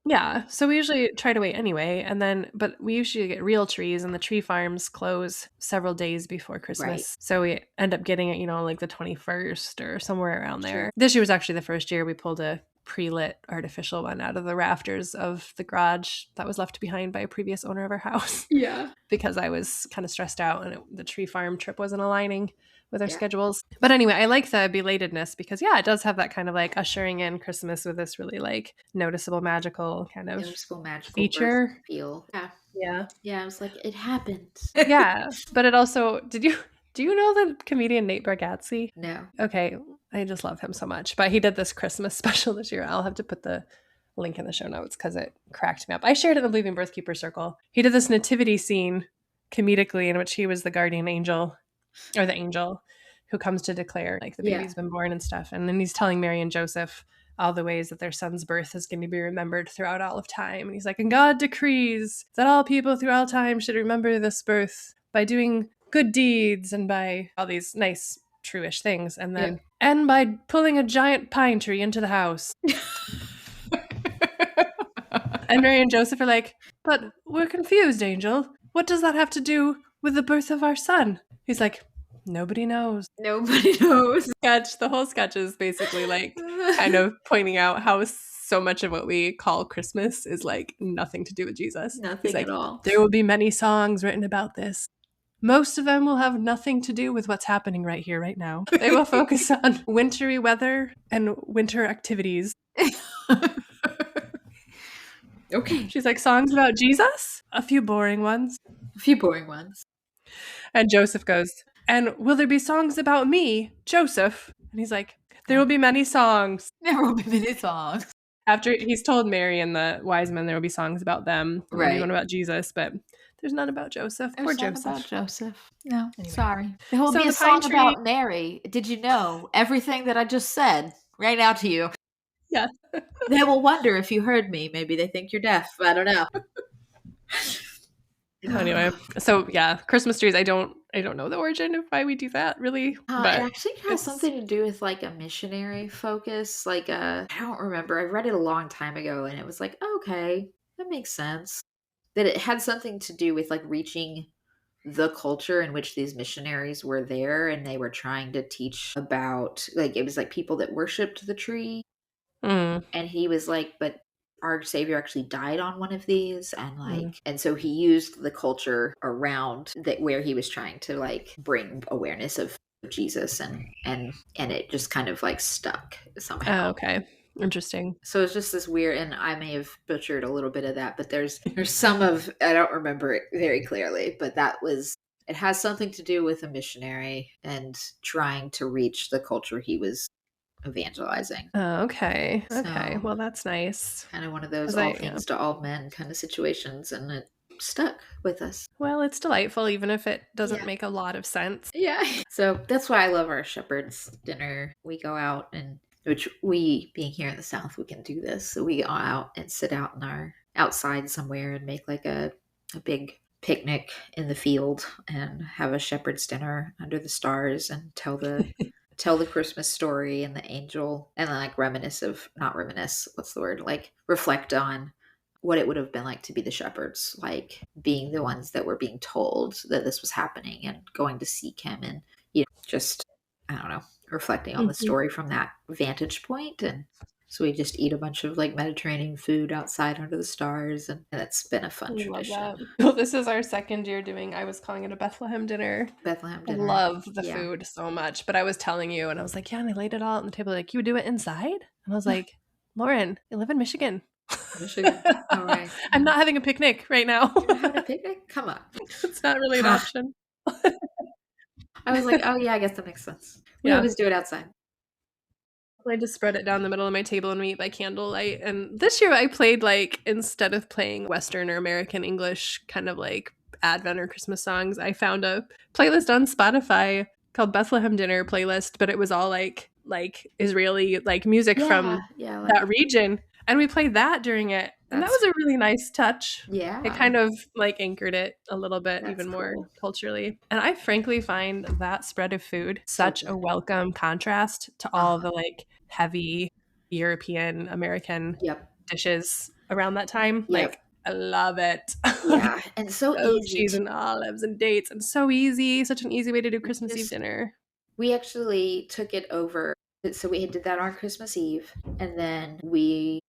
Speaker 2: Yeah, so we usually try to wait anyway and then but we usually get real trees and the tree farms close several days before
Speaker 1: Right.
Speaker 2: Christmas. So we end up getting it, like the 21st or somewhere around
Speaker 1: Sure.
Speaker 2: there. This year was actually the first year we pulled a pre-lit artificial one out of the rafters of the garage that was left behind by a previous owner of our house
Speaker 1: Yeah.
Speaker 2: because I was kind of stressed out and the tree farm trip wasn't aligning with our
Speaker 1: Yeah.
Speaker 2: schedules. But anyway, I like the belatedness because yeah, it does have that kind of like ushering in Christmas with this really like noticeable magical kind of
Speaker 1: Noticeable magical birth
Speaker 2: feature.
Speaker 1: feel. Yeah.
Speaker 2: Yeah.
Speaker 1: Yeah, I was like, it happened.
Speaker 2: Yeah, but it also do you know the comedian Nate Bargatze?
Speaker 1: No.
Speaker 2: Okay, I just love him so much. But he did this Christmas special this year. I'll have to put the link in the show notes because it cracked me up. I shared it in the Believing Birthkeeper circle. He did this nativity scene comedically in which he was the guardian angel or the angel who comes to declare like the
Speaker 1: Yeah.
Speaker 2: baby's been born and stuff. And then he's telling Mary and Joseph all the ways that their son's birth is going to be remembered throughout all of time. And he's like, and God decrees that all people throughout time should remember this birth by doing good deeds and by all these nice, true-ish things. And
Speaker 1: Yeah.
Speaker 2: then, and by pulling a giant pine tree into the house. And Mary and Joseph are like, but we're confused, Angel. What does that have to do with the birth of our son? He's like, nobody knows.
Speaker 1: Nobody knows.
Speaker 2: The whole sketch is basically like kind of pointing out how so much of what we call Christmas is like nothing to do with Jesus. He's
Speaker 1: Nothing at
Speaker 2: like,
Speaker 1: all.
Speaker 2: there will be many songs written about this. Most of them will have nothing to do with what's happening right here, right now. They will focus on wintry weather and winter activities.
Speaker 1: Okay.
Speaker 2: She's like, songs about Jesus? A few boring ones.
Speaker 1: A few boring ones.
Speaker 2: And Joseph goes, and will there be songs about me, Joseph? And he's like, there
Speaker 1: Yeah.
Speaker 2: will be many songs.
Speaker 1: There will be many songs.
Speaker 2: After he's told Mary and the wise men there will be songs about them, and there'll be
Speaker 1: Right.
Speaker 2: one about Jesus, but there's none about Joseph. Poor
Speaker 1: There's none about
Speaker 2: Joseph.
Speaker 1: Joseph. No,
Speaker 2: Anyway.
Speaker 1: sorry. There will
Speaker 2: So
Speaker 1: be a
Speaker 2: the pine
Speaker 1: song
Speaker 2: tree,
Speaker 1: about Mary. Did you know everything that I just said right now to you?
Speaker 2: yeah.
Speaker 1: They will wonder if you heard me. Maybe they think you're deaf. I don't know.
Speaker 2: Anyway, so yeah, Christmas trees. I don't know the origin of why we do that really,
Speaker 1: It
Speaker 2: but
Speaker 1: actually has
Speaker 2: it's
Speaker 1: something to do with like a missionary focus. Like I don't remember. I read it a long time ago, and it was like, okay, that makes sense. That it had something to do with like reaching the culture in which these missionaries were there, and they were trying to teach about like it was like people that worshipped the tree,
Speaker 2: mm,
Speaker 1: and he was like, but our savior actually died on one of these, and
Speaker 2: mm.
Speaker 1: like and so he used the culture around that where he was trying to like bring awareness of Jesus, and it just kind of like stuck
Speaker 2: Oh,
Speaker 1: somehow.
Speaker 2: okay, interesting.
Speaker 1: So it's just this weird, and I may have butchered a little bit of that, but there's some of I don't remember it very clearly, but that was it has something to do with a missionary and trying to reach the culture he was evangelizing.
Speaker 2: Oh, okay, okay.
Speaker 1: So
Speaker 2: Well, that's nice
Speaker 1: kind of one of those
Speaker 2: because
Speaker 1: all
Speaker 2: yeah.
Speaker 1: things to all men kind of situations, and it stuck with us.
Speaker 2: Well, it's delightful even if it doesn't
Speaker 1: Yeah.
Speaker 2: make a lot of sense.
Speaker 1: Yeah. So that's why I love our shepherd's dinner. We go out and which we being here in the South, we can do this. So we go out and sit out in our outside somewhere and make like a big picnic in the field and have a shepherd's dinner under the stars and tell the Christmas story and the angel and then like reminisce of not reminisce, what's the word? Like reflect on what it would have been like to be the shepherds, like being the ones that were being told that this was happening and going to seek him and just I don't know, reflecting on the
Speaker 2: Mhm.
Speaker 1: story from that vantage point. And so we just eat a bunch of like Mediterranean food outside under the stars, and it's been a fun
Speaker 2: We love
Speaker 1: tradition.
Speaker 2: that. Well, this is our second year doing, I was calling it a Bethlehem dinner.
Speaker 1: Bethlehem
Speaker 2: I
Speaker 1: dinner.
Speaker 2: love the
Speaker 1: Yeah.
Speaker 2: food so much, but I was telling you, and I was like, yeah, and I laid it all on the table. Like, you would do it inside? And I was like, Lauren, you live in Michigan.
Speaker 1: Michigan. All right.
Speaker 2: I'm
Speaker 1: Yeah.
Speaker 2: not having a picnic right now.
Speaker 1: You're not having a picnic? Come on.
Speaker 2: It's not really an
Speaker 1: Ha.
Speaker 2: option.
Speaker 1: I was like, oh yeah, I guess that makes sense. We
Speaker 2: Yeah.
Speaker 1: always do it outside.
Speaker 2: I just spread it down the middle of my table and we eat by candlelight. And this year I played like instead of playing Western or American English kind of like Advent or Christmas songs, I found a playlist on Spotify called Bethlehem Dinner playlist, but it was all like Israeli like music
Speaker 1: Yeah.
Speaker 2: from
Speaker 1: Yeah. Like
Speaker 2: that region. And we played that during it. And that
Speaker 1: that's
Speaker 2: was a really nice touch. It
Speaker 1: yeah.
Speaker 2: kind of like anchored it a little bit
Speaker 1: That's
Speaker 2: even more
Speaker 1: cool.
Speaker 2: culturally. And I frankly find that spread of food
Speaker 1: So
Speaker 2: such a
Speaker 1: good.
Speaker 2: welcome contrast to all the like heavy European American
Speaker 1: Yep.
Speaker 2: dishes around that time.
Speaker 1: Yep.
Speaker 2: Like I love it.
Speaker 1: Yeah. And so
Speaker 2: Goat
Speaker 1: easy
Speaker 2: cheese
Speaker 1: to
Speaker 2: and olives and dates and so easy. Such an easy way to do Christmas Eve
Speaker 1: just
Speaker 2: dinner.
Speaker 1: we actually took it over. So we did that on Christmas Eve, and then we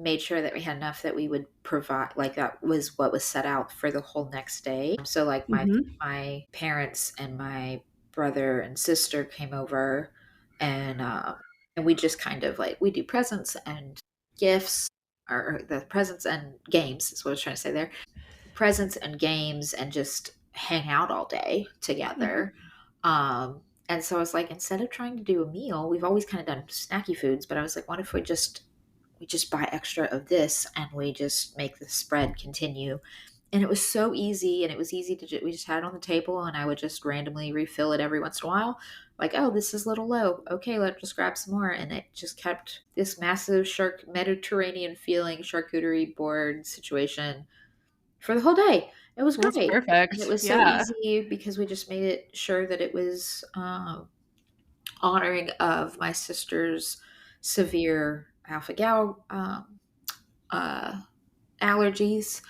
Speaker 1: made sure that we had enough that we would provide. Like that was what was set out for the whole next day. So like
Speaker 2: Hmm.
Speaker 1: my parents and my brother and sister came over, and we just kind of like we do presents and gifts, or the presents and games is what I was trying to say there. Presents and games and just hang out all day
Speaker 2: Hmm.
Speaker 1: together. And so I was like, instead of trying to do a meal, we've always kind of done snacky foods, but I was like, what if we just buy extra of this and we just make the spread continue? And it was so easy, and it was easy to we just had it on the table, and I would just randomly refill it every once in a while. Like, oh, this is a little low. Okay, let's just grab some more, and it just kept this massive shark Mediterranean feeling charcuterie board situation for the whole day. It was
Speaker 2: That's
Speaker 1: great. And it
Speaker 2: perfect.
Speaker 1: was so
Speaker 2: Yeah.
Speaker 1: easy because we just made it sure that it was honoring of my sister's severe alpha gal uh, allergies,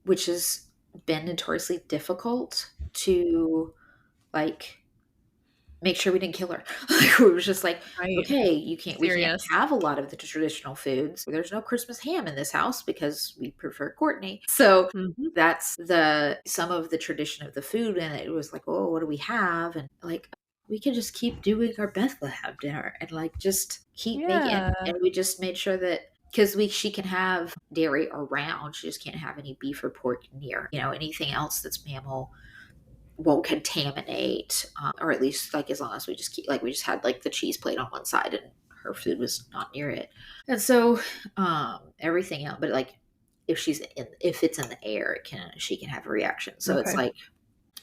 Speaker 1: which has been notoriously difficult to like make sure we didn't kill her. Like, it was just like,
Speaker 2: Right.
Speaker 1: okay, we can't
Speaker 2: Serious.
Speaker 1: have a lot of the traditional foods. There's no Christmas ham in this house because we prefer Courtney. So
Speaker 2: Mhm.
Speaker 1: that's some of the tradition of the food. And it was like, oh, what do we have? And like, we could just keep doing our Bethlehem dinner and like just keep making
Speaker 2: Yeah.
Speaker 1: and we just made sure that because she can have dairy around, she just can't have any beef or pork near. Anything else that's mammal won't contaminate, or at least like as long as we just keep like we just had like the cheese plate on one side and her food was not near it, and so everything else. But like if it's in the air, she can have a reaction. So it's
Speaker 2: Okay.
Speaker 1: like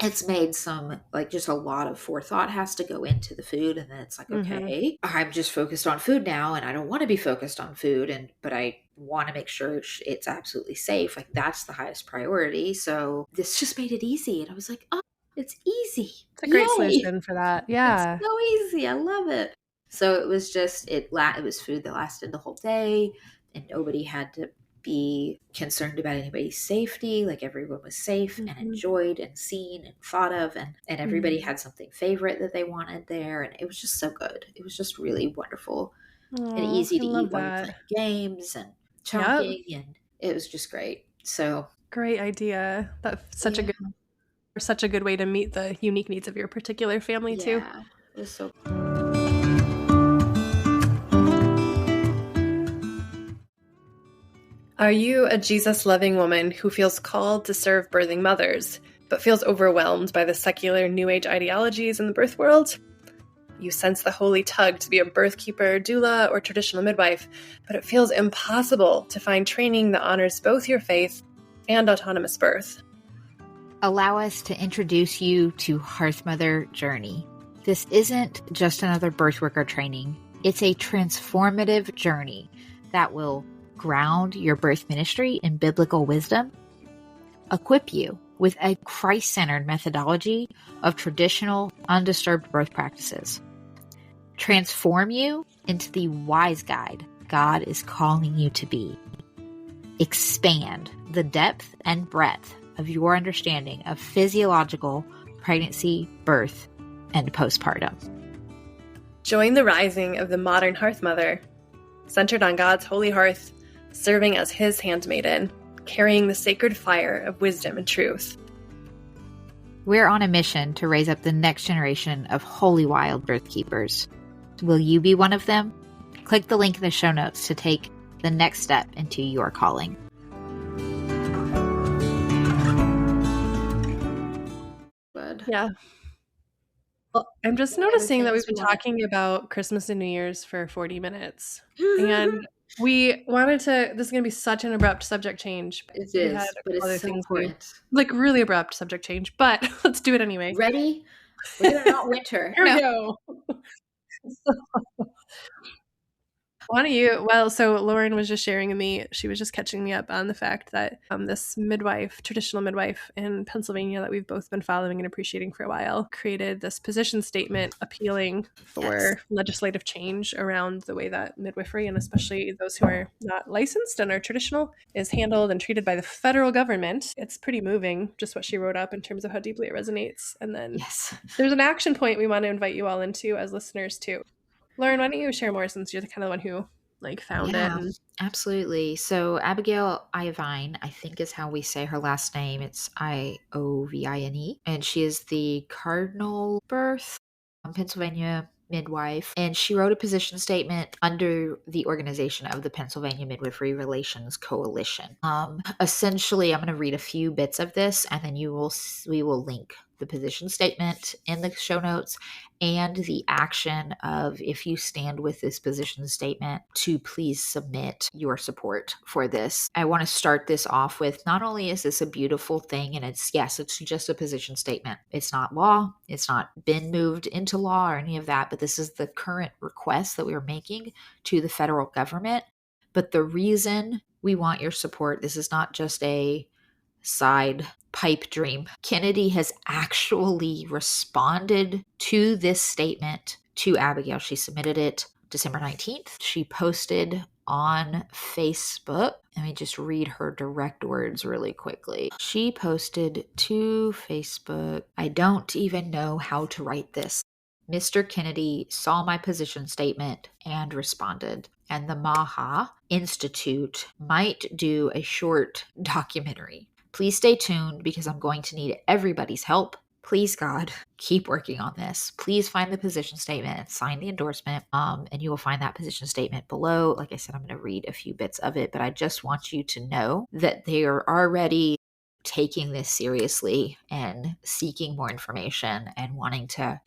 Speaker 1: it's made some like just a lot of forethought has to go into the food, and then it's like,
Speaker 2: Mhm.
Speaker 1: okay, I'm just focused on food now and I don't want to be focused on food, but I want to make sure it's absolutely safe. Like that's the highest priority. So this just made it easy, and I was like, oh, it's easy,
Speaker 2: It's a great
Speaker 1: yay.
Speaker 2: solution for that.
Speaker 1: It's
Speaker 2: Yeah.
Speaker 1: so easy, I love it. So it was just it was food that lasted the whole day, and nobody had to be concerned about anybody's safety. Like everyone was safe and
Speaker 2: Mhm.
Speaker 1: enjoyed and seen and thought of, and everybody
Speaker 2: Mhm.
Speaker 1: had something favorite that they wanted there, and it was just so good. It was just really wonderful and
Speaker 2: Aw,
Speaker 1: easy
Speaker 2: I
Speaker 1: to eat
Speaker 2: love
Speaker 1: while you're
Speaker 2: that.
Speaker 1: playing games and
Speaker 2: Yep.
Speaker 1: talking, and it was just great. So
Speaker 2: Great idea. That's
Speaker 1: yeah,
Speaker 2: such a good way to meet the unique needs of your particular family too.
Speaker 1: yeah, it was so.
Speaker 2: Are you a Jesus loving woman who feels called to serve birthing mothers, but feels overwhelmed by the secular New Age ideologies in the birth world? You sense the holy tug to be a birth keeper, doula, or traditional midwife, but it feels impossible to find training that honors both your faith and autonomous birth.
Speaker 1: Allow us to introduce you to Hearth Mother Journey. This isn't just another birth worker training. It's a transformative journey that will ground your birth ministry in biblical wisdom, equip you with a Christ-centered methodology of traditional, undisturbed birth practices, transform you into the wise guide God is calling you to be, expand the depth and breadth of your understanding of physiological pregnancy, birth, and postpartum.
Speaker 2: Join the rising of the modern hearth mother, centered on God's holy hearth, serving as his handmaiden, carrying the sacred fire of wisdom and truth.
Speaker 1: We're on a mission to raise up the next generation of holy wild birth keepers. Will you be one of them? Click the link in the show notes to take the next step into your calling. Good.
Speaker 2: Yeah. Well, I'm just
Speaker 1: What other
Speaker 2: noticing that we've
Speaker 1: things
Speaker 2: been
Speaker 1: we want
Speaker 2: talking about Christmas and New Year's for 40 minutes.
Speaker 1: to?
Speaker 2: And we wanted to, this is going to be such an abrupt subject change.
Speaker 1: It
Speaker 2: We had
Speaker 1: is,
Speaker 2: a
Speaker 1: but
Speaker 2: couple
Speaker 1: it's
Speaker 2: other
Speaker 1: so
Speaker 2: things we,
Speaker 1: important.
Speaker 2: like really abrupt subject change, but let's do it anyway.
Speaker 1: Ready? We're gonna not winter.
Speaker 2: Here we
Speaker 1: No.
Speaker 2: go. Why don't you? Well, so Lauren was just sharing with me, she was just catching me up on the fact that this midwife, traditional midwife in Pennsylvania that we've both been following and appreciating for a while, created this position statement appealing
Speaker 1: Yes.
Speaker 2: for legislative change around the way that midwifery, and especially those who are not licensed and are traditional, is handled and treated by the federal government. It's pretty moving, just what she wrote up in terms of how deeply it resonates. And then
Speaker 1: Yes.
Speaker 2: there's an action point we want to invite you all into as listeners too. Lauren, why don't you share more since you're the kind of one who like found it
Speaker 1: Yeah,
Speaker 2: and
Speaker 1: absolutely. So Abigail Iovine, I think is how we say her last name. It's Iovine, and she is the cardinal birth Pennsylvania midwife, and she wrote a position statement under the organization of the Pennsylvania Midwifery Relations Coalition. Essentially, I'm going to read a few bits of this, and then we will link the position statement in the show notes and the action of, if you stand with this position statement, to please submit your support for this. I want to start this off with, not only is this a beautiful thing, and it's just a position statement. It's not law. It's not been moved into law or any of that, but this is the current request that we're making to the federal government. But the reason we want your support, this is not just a side pipe dream. Kennedy has actually responded to this statement to Abigail. She submitted it December 19th. She posted on Facebook. Let me just read her direct words really quickly. She posted to Facebook, I don't even know how to write this. Mr. Kennedy saw my position statement and responded, and the MAHA Institute might do a short documentary. Please stay tuned because I'm going to need everybody's help. Please, God, keep working on this. Please find the position statement and sign the endorsement. And you will find that position statement below. Like I said, I'm going to read a few bits of it, but I just want you to know that they are already taking this seriously and seeking more information and wanting to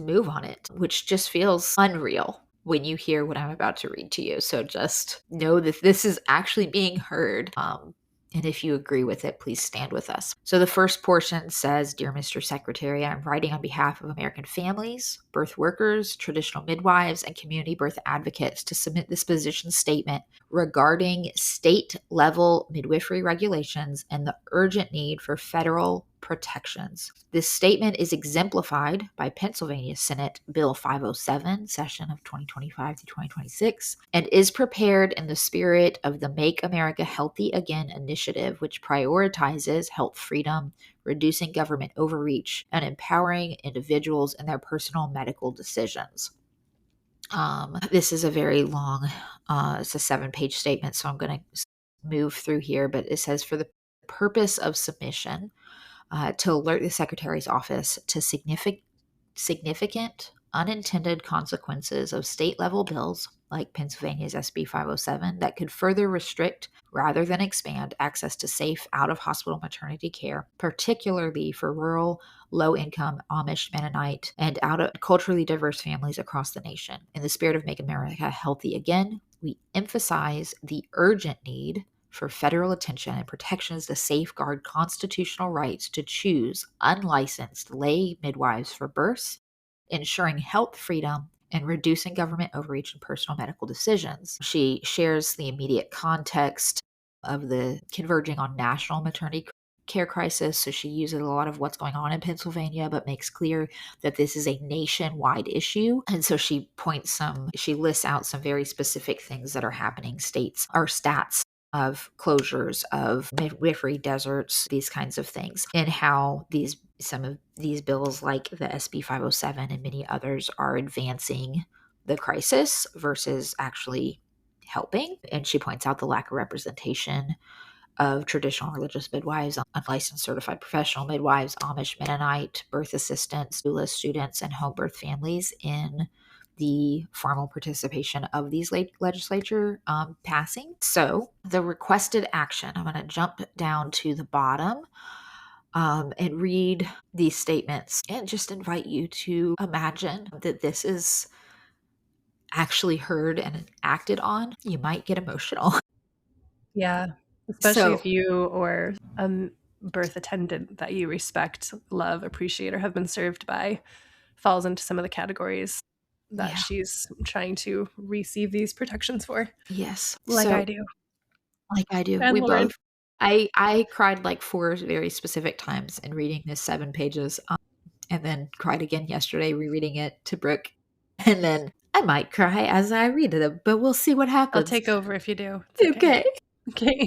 Speaker 1: move on it, which just feels unreal when you hear what I'm about to read to you. So just know that this is actually being heard. And if you agree with it, please stand with us. So the first portion says, Dear Mr. Secretary, I'm writing on behalf of American families, birth workers, traditional midwives, and community birth advocates to submit this position statement regarding state-level midwifery regulations and the urgent need for federal protections. This statement is exemplified by Pennsylvania Senate Bill 507, session of 2025 to 2026, and is prepared in the spirit of the Make America Healthy Again initiative, which prioritizes health freedom, reducing government overreach, and empowering individuals in their personal medical decisions. This is a very long, it's a 7-page statement, so I'm going to move through here, but it says, for the purpose of submission, to alert the Secretary's office to significant unintended consequences of state-level bills like Pennsylvania's SB 507 that could further restrict rather than expand access to safe out-of-hospital maternity care, particularly for rural, low-income Amish, Mennonite, and culturally diverse families across the nation. In the spirit of Make America Healthy Again, we emphasize the urgent need for federal attention and protections to safeguard constitutional rights to choose unlicensed lay midwives for births, ensuring health freedom, and reducing government overreach in personal medical decisions. She shares the immediate context of the converging on national maternity care crisis. So she uses a lot of what's going on in Pennsylvania, but makes clear that this is a nationwide issue. And so she lists out some very specific things that are happening, stats of closures of midwifery deserts, these kinds of things, and how some of these bills like the SB 507 and many others are advancing the crisis versus actually helping. And she points out the lack of representation of traditional religious midwives, unlicensed certified professional midwives, Amish, Mennonite, birth assistants, doula students, and home birth families in the formal participation of these legislature passing. So the requested action, I'm going to jump down to the bottom and read these statements and just invite you to imagine that this is actually heard and acted on. You might get emotional.
Speaker 2: Yeah, especially
Speaker 1: So
Speaker 2: if you or a birth attendant that you respect, love, appreciate, or have been served by falls into some of the categories that
Speaker 1: yeah,
Speaker 2: she's trying to receive these protections for,
Speaker 1: yes.
Speaker 2: like I
Speaker 1: So
Speaker 2: do.
Speaker 1: like I do.
Speaker 2: And
Speaker 1: We
Speaker 2: Lauren,
Speaker 1: both. I cried like 4 very specific times in reading this 7 pages, and then cried again yesterday rereading it to Brooke, and then I might cry as I read it, but we'll see what
Speaker 2: I'll
Speaker 1: happens.
Speaker 2: take over if you do. It's okay.
Speaker 1: Okay.
Speaker 2: Okay.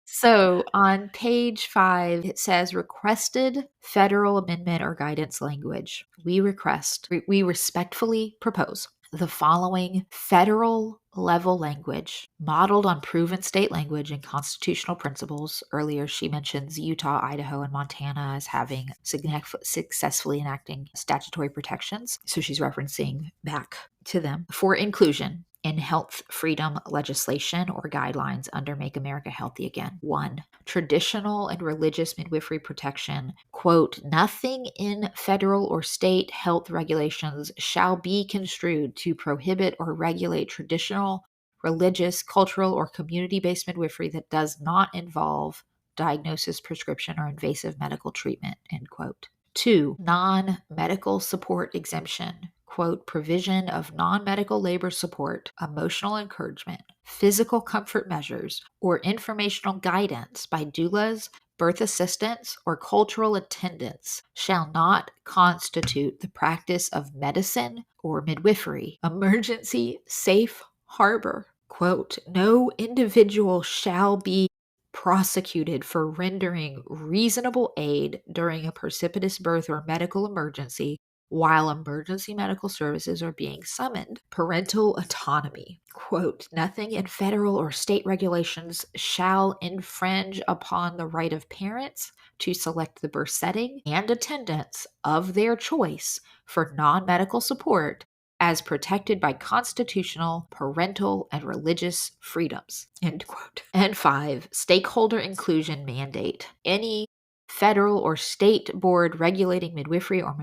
Speaker 1: So on page 5, it says requested federal amendment or guidance language. We respectfully propose the following federal level language modeled on proven state language and constitutional principles. Earlier, she mentions Utah, Idaho, and Montana as having successfully enacting statutory protections. So she's referencing back to them for inclusion in health freedom legislation or guidelines under Make America Healthy Again. 1. Traditional and religious midwifery protection. Quote, nothing in federal or state health regulations shall be construed to prohibit or regulate traditional, religious, cultural, or community-based midwifery that does not involve diagnosis, prescription, or invasive medical treatment, end quote. 2. Non-medical support exemption. Quote, provision of non-medical labor support, emotional encouragement, physical comfort measures, or informational guidance by doulas, birth assistants, or cultural attendants shall not constitute the practice of medicine or midwifery. Emergency safe harbor. Quote, no individual shall be prosecuted for rendering reasonable aid during a precipitous birth or medical emergency while emergency medical services are being summoned. Parental autonomy. Quote, nothing in federal or state regulations shall infringe upon the right of parents to select the birth setting and attendance of their choice for non-medical support as protected by constitutional, parental, and religious freedoms. End quote. And 5, stakeholder inclusion mandate. Any federal or state board regulating midwifery or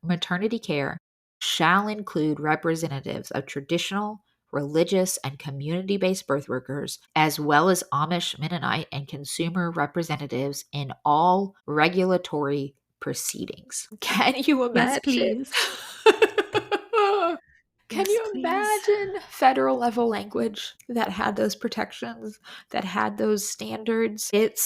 Speaker 1: maternity care shall include representatives of traditional, religious, and community-based birth workers, as well as Amish, Mennonite, and consumer representatives in all regulatory proceedings. Can you
Speaker 2: Yes,
Speaker 1: imagine?
Speaker 2: please.
Speaker 1: Can
Speaker 2: Yes,
Speaker 1: you
Speaker 2: please.
Speaker 1: imagine federal level language that had those protections, that had those standards?
Speaker 2: It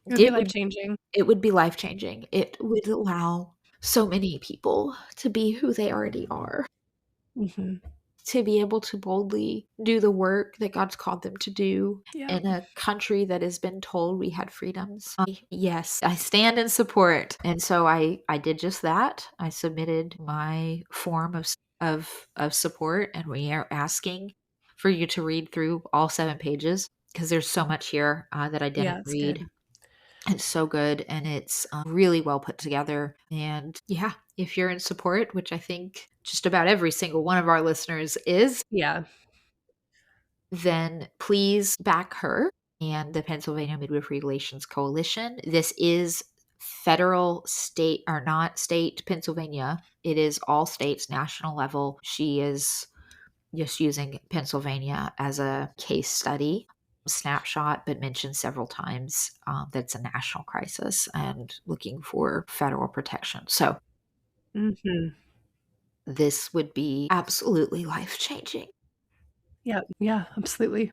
Speaker 2: would be
Speaker 1: It would
Speaker 2: life-changing.
Speaker 1: it would be life changing. It would allow so many people to be who they already are,
Speaker 2: Mhm.
Speaker 1: to be able to boldly do the work that God's called them to do
Speaker 2: Yep.
Speaker 1: in a country that has been told we had freedoms. Yes, I stand in support. And so I did just that. I submitted my form of support, and we are asking for you to read through all 7 pages because there's so much here that I
Speaker 2: Yeah,
Speaker 1: didn't
Speaker 2: it's
Speaker 1: read.
Speaker 2: good.
Speaker 1: It's so good, and it's really well put together. And yeah, if you're in support, which I think just about every single one of our listeners is,
Speaker 2: Yeah.
Speaker 1: then please back her and the Pennsylvania Midwifery Relations Coalition. This is federal, state, or not state Pennsylvania. It is all states, national level. She is just using Pennsylvania as a case study snapshot, but mentioned several times that's a national crisis and looking for federal protection. So
Speaker 2: Mhm.
Speaker 1: this would be absolutely life changing.
Speaker 2: Yep. Yeah, absolutely.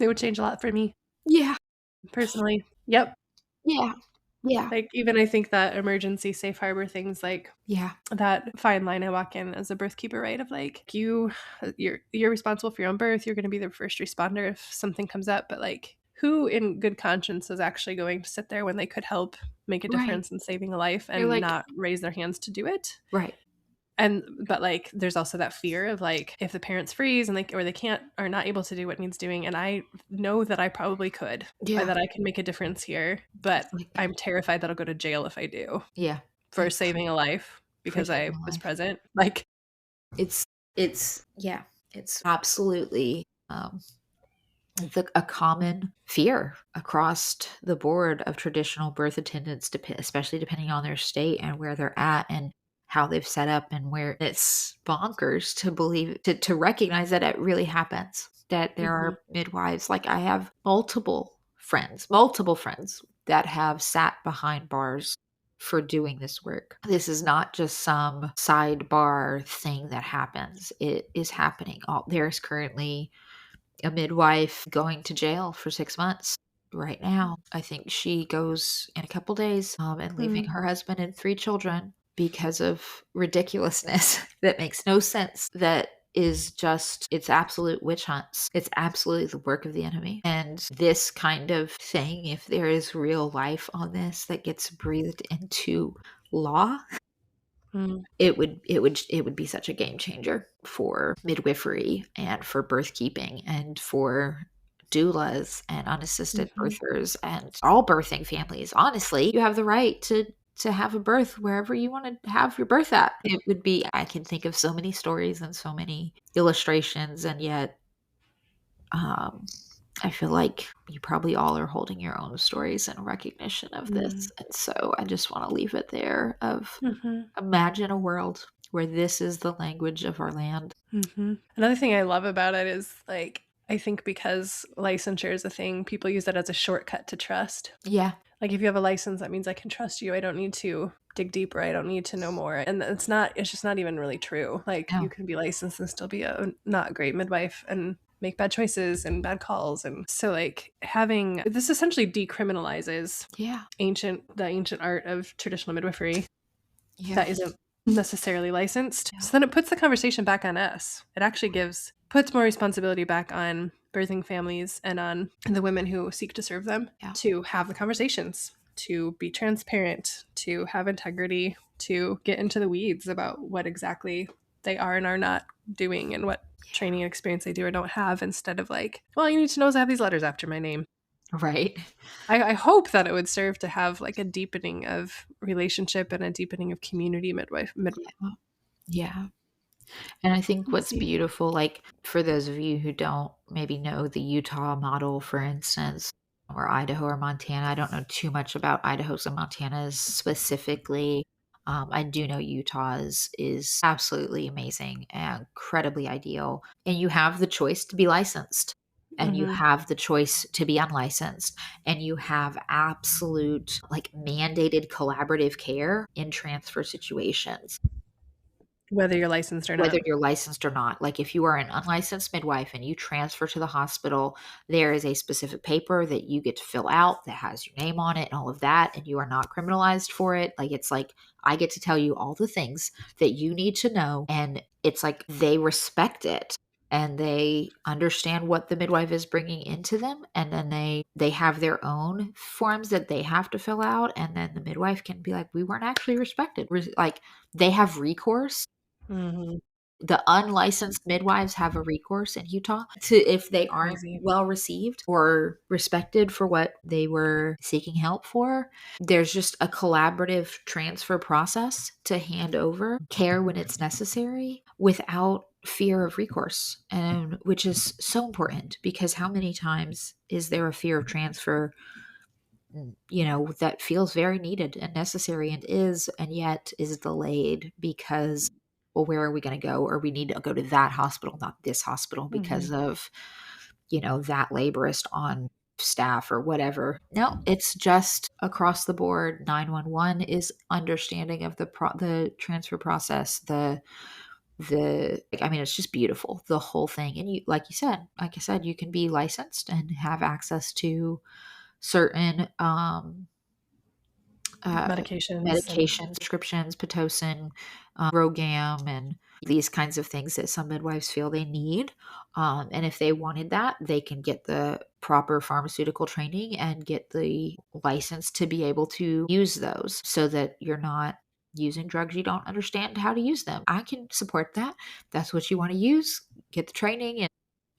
Speaker 2: It would change a lot for me
Speaker 1: Yeah,
Speaker 2: personally. Yep.
Speaker 1: yeah, yeah,
Speaker 2: Like, even I think that emergency safe harbor things, like,
Speaker 1: yeah,
Speaker 2: that fine line I walk in as a birth keeper, right? Of like, you're responsible for your own birth. You're going to be the first responder if something comes up. But like, who in good conscience is actually going to sit there when they could help make a
Speaker 1: right.
Speaker 2: difference in saving a life
Speaker 1: You're
Speaker 2: and
Speaker 1: like,
Speaker 2: not raise their hands to do it?
Speaker 1: right.
Speaker 2: And but like, there's also that fear of like, if the parents freeze and they can't or not able to do what needs doing, and I know that I probably could, or
Speaker 1: Yeah.
Speaker 2: that I can make a difference here, but
Speaker 1: It's like,
Speaker 2: I'm terrified that I'll go to jail if I do
Speaker 1: yeah,
Speaker 2: for
Speaker 1: it's
Speaker 2: saving a life
Speaker 1: for
Speaker 2: because I
Speaker 1: saving
Speaker 2: was
Speaker 1: life.
Speaker 2: present. Like,
Speaker 1: It's, yeah, it's absolutely a common fear across the board of traditional birth attendants, especially depending on their state and where they're at and how they've set up, and where it's bonkers to believe, to recognize that it really happens, that there
Speaker 2: mhm,
Speaker 1: are midwives. Like, I have multiple friends that have sat behind bars for doing this work. This is not just some sidebar thing that happens. It is happening. There's currently a midwife going to jail for 6 months right now. I think she goes in a couple days, and leaving
Speaker 2: mm,
Speaker 1: her husband and 3 children because of ridiculousness that makes no sense, that is just, it's absolute witch hunts. It's absolutely the work of the enemy. And this kind of thing, if there is real life on this that gets breathed into law,
Speaker 2: mm,
Speaker 1: it would be such a game changer for midwifery and for birth keeping and for doulas and unassisted
Speaker 2: mhm,
Speaker 1: birthers and all birthing families. Honestly, you have the right to have a birth wherever you want to have your birth at. It would be, I can think of so many stories and so many illustrations, and yet um I feel like you probably all are holding your own stories in recognition of this.
Speaker 2: mm,
Speaker 1: And so I just want to leave it there of,
Speaker 2: mhm,
Speaker 1: imagine a world where this is the language of our land.
Speaker 2: mhm. Another thing I love about it is, like, I think because licensure is a thing, people use it as a shortcut to trust.
Speaker 1: Yeah.
Speaker 2: Like, if you have a license, that means I can trust you. I don't need to dig deeper. I don't need to know more. And it's just not even really true. Like, you
Speaker 1: No.
Speaker 2: can be licensed and still be a not great midwife and make bad choices and bad calls. And so, like, having this essentially decriminalizes
Speaker 1: Yeah.
Speaker 2: the ancient art of traditional midwifery
Speaker 1: Yeah.
Speaker 2: that isn't necessarily licensed.
Speaker 1: Yeah.
Speaker 2: So then it puts the conversation back on us. It actually puts more responsibility back on birthing families and on the women who seek to serve them
Speaker 1: Yeah.
Speaker 2: to have the conversations, to be transparent, to have integrity. to get into the weeds about what exactly they are and are not doing and what training and experience they do or don't have, instead of like, well, you need to know is I have these letters after my name.
Speaker 1: Right.
Speaker 2: I hope that it would serve to have like a deepening of relationship and a deepening of community midwife.
Speaker 1: Yeah. Yeah. And I think
Speaker 2: We'll
Speaker 1: what's
Speaker 2: see.
Speaker 1: beautiful, like for those of you who don't maybe know the Utah model, for instance, or Idaho or Montana, I don't know too much about Idaho's and Montana's specifically. I do know Utah's is absolutely amazing and incredibly ideal. And you have the choice to be licensed, and you
Speaker 2: Hmm.
Speaker 1: have the choice to be unlicensed, and you have absolute, like, mandated collaborative care in transfer situations,
Speaker 2: Whether you're licensed or
Speaker 1: whether
Speaker 2: not.
Speaker 1: you're licensed or not. Like, if you are an unlicensed midwife and you transfer to the hospital, there is a specific paper that you get to fill out that has your name on it and all of that, and you are not criminalized for it. Like, it's like I get to tell you all the things that you need to know, and it's like they respect it and they understand what the midwife is bringing into them, and then they have their own forms that they have to fill out, and then the midwife can be like, we weren't actually respected. Like, they have recourse.
Speaker 2: Hmm.
Speaker 1: The unlicensed midwives have a recourse in Utah to, if they aren't
Speaker 2: Crazy.
Speaker 1: well received or respected for what they were seeking help for. There's just a collaborative transfer process to hand over care when it's necessary without fear of recourse, and which is so important, because how many times is there a fear of transfer, that feels very needed and necessary and yet is delayed because, well, where are we going to go? Or we need to go to that hospital, not this hospital,
Speaker 2: Hmm.
Speaker 1: because of, that laborist on staff or whatever. No, it's just across the board. 911 is understanding of the transfer process, I mean, it's just beautiful, the whole thing. And you, like I said, you can be licensed and have access to certain uh,
Speaker 2: Medications and
Speaker 1: medications, prescriptions, Pitocin, Rogam, and these kinds of things that some midwives feel they need. And if they wanted that, they can get the proper pharmaceutical training and get the license to be able to use those, so that you're not using drugs you don't understand how to use them. I can support that. That's what you want to use. Get the training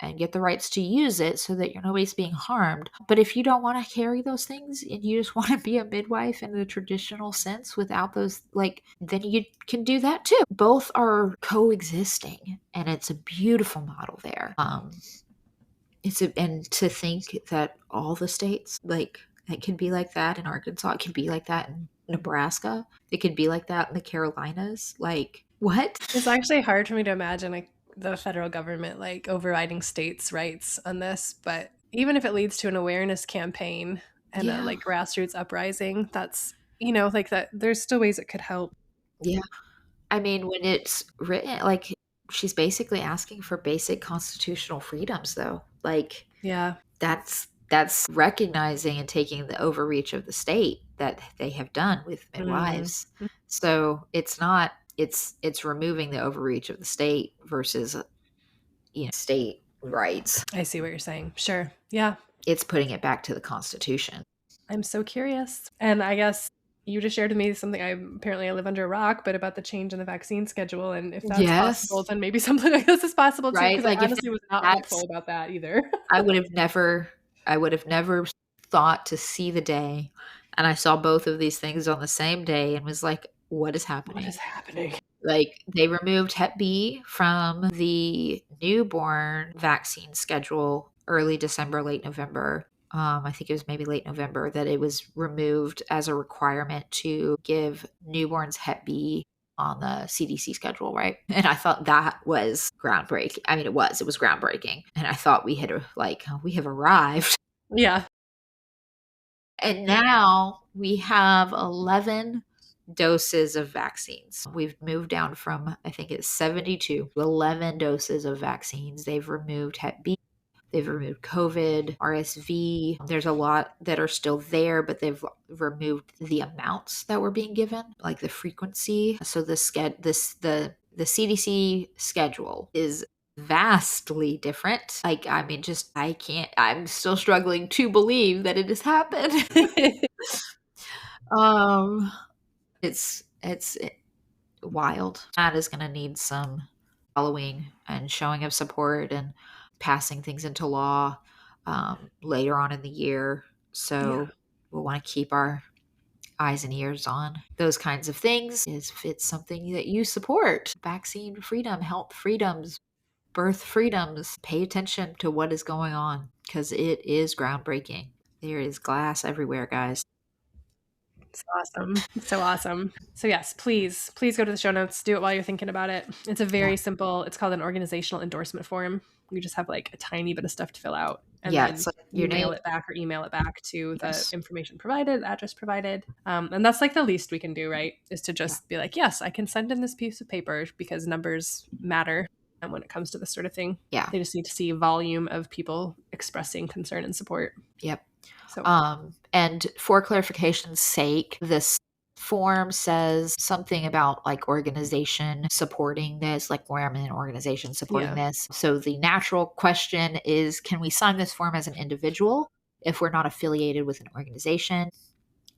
Speaker 1: and get the rights to use it so that you're nobody's being harmed. But if you don't want to carry those things and you just want to be a midwife in the traditional sense without those, like, then you can do that too. Both are coexisting, and it's a beautiful model there. And to think that all the states, like, it could be like that in Arkansas, it could be like that in Nebraska, it could be like that in the Carolinas. Like, what?
Speaker 2: it's actually hard for me to imagine like the federal government like overriding states' rights on this, but even if it leads to an awareness campaign and a
Speaker 1: Yeah.
Speaker 2: like grassroots uprising, that's like that there's still ways it could help.
Speaker 1: Yeah. I mean, when it's written, like, she's basically asking for basic constitutional freedoms, though. Like,
Speaker 2: Yeah.
Speaker 1: that's recognizing and taking the overreach of the state that they have done with
Speaker 2: Mhm.
Speaker 1: midwives. So it's not, it's removing the overreach of the state versus, state rights.
Speaker 2: I see what you're saying. Sure. Yeah.
Speaker 1: It's putting it back to the Constitution.
Speaker 2: I'm so curious. And I guess you just shared with me something I live under a rock, but about the change in the vaccine schedule. And if that's possible,
Speaker 1: Yes,
Speaker 2: then maybe something like this is possible too.
Speaker 1: right.
Speaker 2: Because I
Speaker 1: Like, if
Speaker 2: honestly was not hopeful
Speaker 1: that's
Speaker 2: about that either.
Speaker 1: I would have never thought to see the day, and I saw both of these things on the same day and was like, "What is
Speaker 2: What is
Speaker 1: happening?"
Speaker 2: happening?
Speaker 1: Like, they removed Hep B from the newborn vaccine schedule early December, late November. I think it was maybe late November that it was removed as a requirement to give newborns Hep B on the CDC schedule, right? And I thought that was groundbreaking. I mean, it was groundbreaking. And I thought we have arrived.
Speaker 2: Yeah.
Speaker 1: And now we have 11 doses of vaccines. We've moved down from, I think it's 72 to 11 doses of vaccines. They've removed Hep B, they've removed COVID, RSV. There's a lot that are still there, but they've removed the amounts that were being given, like the frequency. So the CDC schedule is vastly different. Like, I mean, I'm still struggling to believe that it has happened. um it's It's wild. That is going to need some following and showing of support and passing things into law later on in the year.
Speaker 2: Yeah.
Speaker 1: So we'll want to keep our eyes and ears on those kinds of things. If it's something that you support, vaccine freedom, health freedoms, birth freedoms, pay attention to what is going on because it is groundbreaking. There is glass everywhere, guys.
Speaker 2: It's awesome. It's so awesome. So yes, please go to the show notes. Do it while you're thinking about it. It's a
Speaker 1: Yeah.
Speaker 2: very simple, it's called an organizational endorsement form. You just have like a tiny bit of stuff to fill out, and
Speaker 1: Yeah,
Speaker 2: then
Speaker 1: it's like
Speaker 2: you
Speaker 1: your name.
Speaker 2: mail it back or email it back to the
Speaker 1: Yes.
Speaker 2: information provided, address provided. And that's like the least we can do, right? Is to
Speaker 1: Yeah.
Speaker 2: just be like, yes, I can send in this piece of paper because numbers matter. And when it comes to this sort of thing,
Speaker 1: Yeah.
Speaker 2: they just need to see volume of people expressing concern and support.
Speaker 1: Yep.
Speaker 2: So
Speaker 1: And for clarification's sake, this form says something about like organization supporting this, like where I'm in an organization supporting
Speaker 2: yeah,
Speaker 1: this. So the natural question is, can we sign this form as an individual if we're not affiliated with an organization?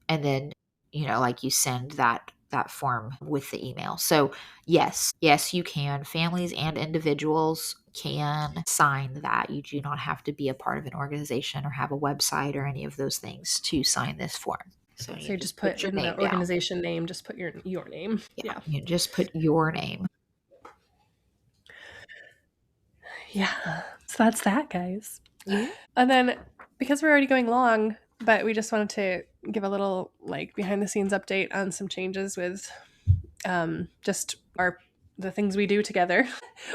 Speaker 1: And then, like you send that form with the email. So yes, you can. Families and individuals can sign that. You do not have to be a part of an organization or have a website or any of those things to sign this form. So
Speaker 2: so
Speaker 1: you
Speaker 2: you
Speaker 1: just
Speaker 2: just put
Speaker 1: put your
Speaker 2: in
Speaker 1: name
Speaker 2: the
Speaker 1: down.
Speaker 2: organization name, just put your name.
Speaker 1: Yeah,
Speaker 2: Yeah.
Speaker 1: you just put your name.
Speaker 2: Yeah. So that's that, guys.
Speaker 1: Yeah.
Speaker 2: And then because we're already going long, but we just wanted to give a little like behind the scenes update on some changes with just the things we do together.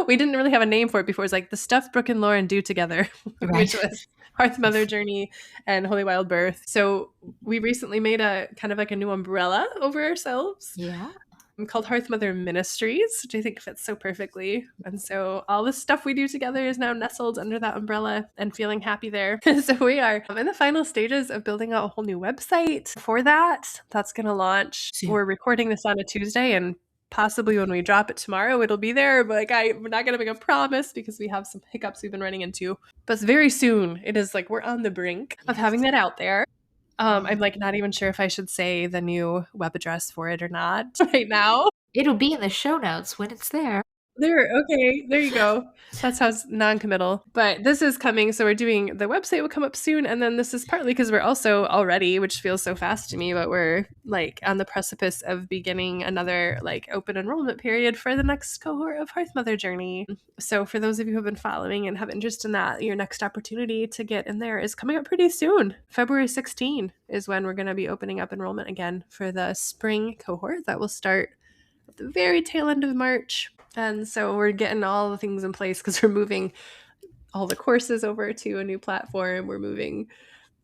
Speaker 2: We didn't really have a name for it before. It's like the stuff Brooke and Lauren do together, which
Speaker 1: Right.
Speaker 2: was Hearth Mother Journey and Holy Wild Birth. So we recently made a kind of like a new umbrella over ourselves
Speaker 1: Yeah.
Speaker 2: called Hearth Mother Ministries, which I think fits so perfectly. And so all the stuff we do together is now nestled under that umbrella and feeling happy there. So we are in the final stages of building out a whole new website for that. That's going to launch.
Speaker 1: Soon.
Speaker 2: We're recording this on a Tuesday, and possibly when we drop it tomorrow, it'll be there. But like, we're not going to make a promise because we have some hiccups we've been running into. But very soon, it is like we're on the brink of
Speaker 1: Yes.
Speaker 2: having that out there. I'm
Speaker 1: Um,
Speaker 2: like not even sure if I should say the new web address for it or not right now.
Speaker 1: it'll be in the show notes when it's there.
Speaker 2: There, okay, there you go. That sounds non-committal. But this is coming, so we're doing the website will come up soon, and then this is partly because we're also already, which feels so fast to me, but we're like on the precipice of beginning another like open enrollment period for the next cohort of Hearth Mother Journey. So for those of you who have been following and have interest in that, your next opportunity to get in there is coming up pretty soon. February 16 is when we're going to be opening up enrollment again for the spring cohort that will start at the very tail end of March. And so we're getting all the things in place because we're moving all the courses over to a new platform. We're moving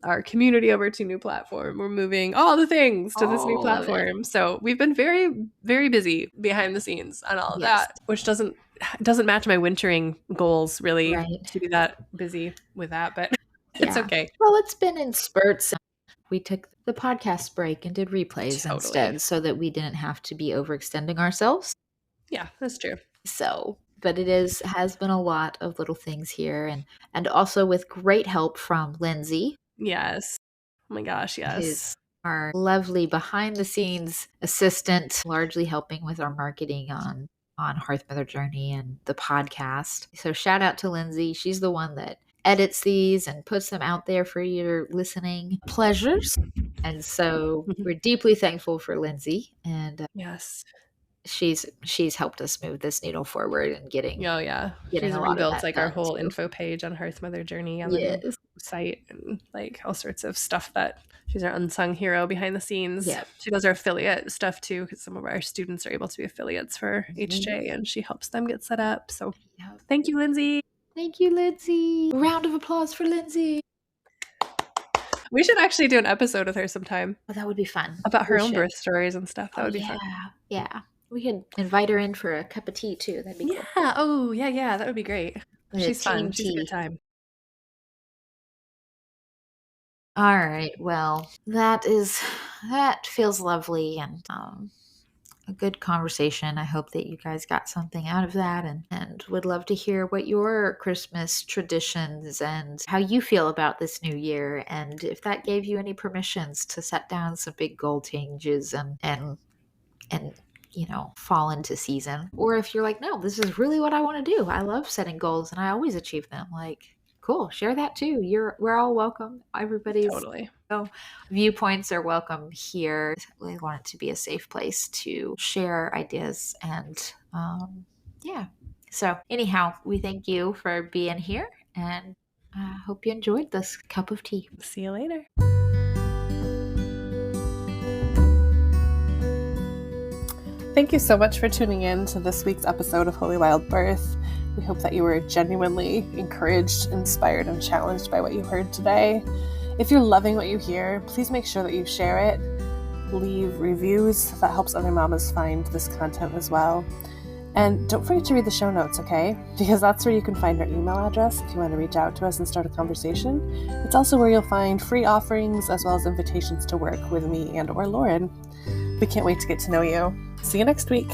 Speaker 2: our community over to a new platform. We're moving all the things to this new
Speaker 1: All of it.
Speaker 2: platform. So we've been very, very busy behind the scenes on all of
Speaker 1: Yes.
Speaker 2: that, which doesn't match my wintering goals really
Speaker 1: Right.
Speaker 2: to be that busy with that, but it's
Speaker 1: Yeah.
Speaker 2: okay.
Speaker 1: Well, it's been in spurts. We took the podcast break and did replays
Speaker 2: Totally.
Speaker 1: instead so that we didn't have to be overextending ourselves.
Speaker 2: Yeah, that's true.
Speaker 1: So, but has been a lot of little things here and also with great help from Lindsay,
Speaker 2: Yes. Oh my gosh, yes.
Speaker 1: who's our lovely behind the scenes assistant, largely helping with our marketing on Hearth Mother Journey and the podcast. So shout out to Lindsay. She's the one that edits these and puts them out there for your listening pleasures. And so we're deeply thankful for Lindsay, and
Speaker 2: Yes.
Speaker 1: she's helped us move this needle forward and
Speaker 2: Oh yeah,
Speaker 1: getting
Speaker 2: she's
Speaker 1: a lot of
Speaker 2: rebuilt
Speaker 1: that
Speaker 2: like our
Speaker 1: done
Speaker 2: whole
Speaker 1: too.
Speaker 2: info page on Hearth Mother Journey on the new
Speaker 1: Yes.
Speaker 2: site and like all sorts of stuff that she's our unsung hero behind the scenes.
Speaker 1: Yeah.
Speaker 2: She does our affiliate stuff too because some of our students are able to be affiliates for HJ and she helps them get set up. So
Speaker 1: Yeah.
Speaker 2: thank you, Lindsay.
Speaker 1: Thank you, Lindsay. Round of applause for Lindsay.
Speaker 2: We should actually do an episode with her sometime
Speaker 1: Oh, that would be fun.
Speaker 2: about her
Speaker 1: We
Speaker 2: own
Speaker 1: should.
Speaker 2: birth stories and stuff. That
Speaker 1: Oh
Speaker 2: would be
Speaker 1: yeah.
Speaker 2: fun.
Speaker 1: Yeah. We could invite her in for a cup of tea too. That'd be
Speaker 2: Yeah.
Speaker 1: cool.
Speaker 2: Oh yeah, yeah. That would be great. She's
Speaker 1: Team
Speaker 2: fun. She's a good
Speaker 1: tea.
Speaker 2: time.
Speaker 1: All right. Well, that feels lovely and a good conversation. I hope that you guys got something out of that and would love to hear what your Christmas traditions and how you feel about this new year and if that gave you any permissions to set down some big goal changes and and fall into season. Or if you're like, no, this is really what I want to do. I love setting goals and I always achieve them. Like, cool, share that too. We're all welcome. Everybody's
Speaker 2: Totally.
Speaker 1: viewpoints are welcome here. We want it to be a safe place to share ideas and yeah. So anyhow, we thank you for being here and I hope you enjoyed this cup of tea.
Speaker 2: See you later. Thank you so much for tuning in to this week's episode of Holy Wild Birth. We hope that you were genuinely encouraged, inspired, and challenged by what you heard today. If you're loving what you hear, please make sure that you share it. Leave reviews. That helps other mamas find this content as well. And don't forget to read the show notes, okay? Because that's where you can find our email address if you want to reach out to us and start a conversation. It's also where you'll find free offerings as well as invitations to work with me and or Lauren. We can't wait to get to know you. See you next week.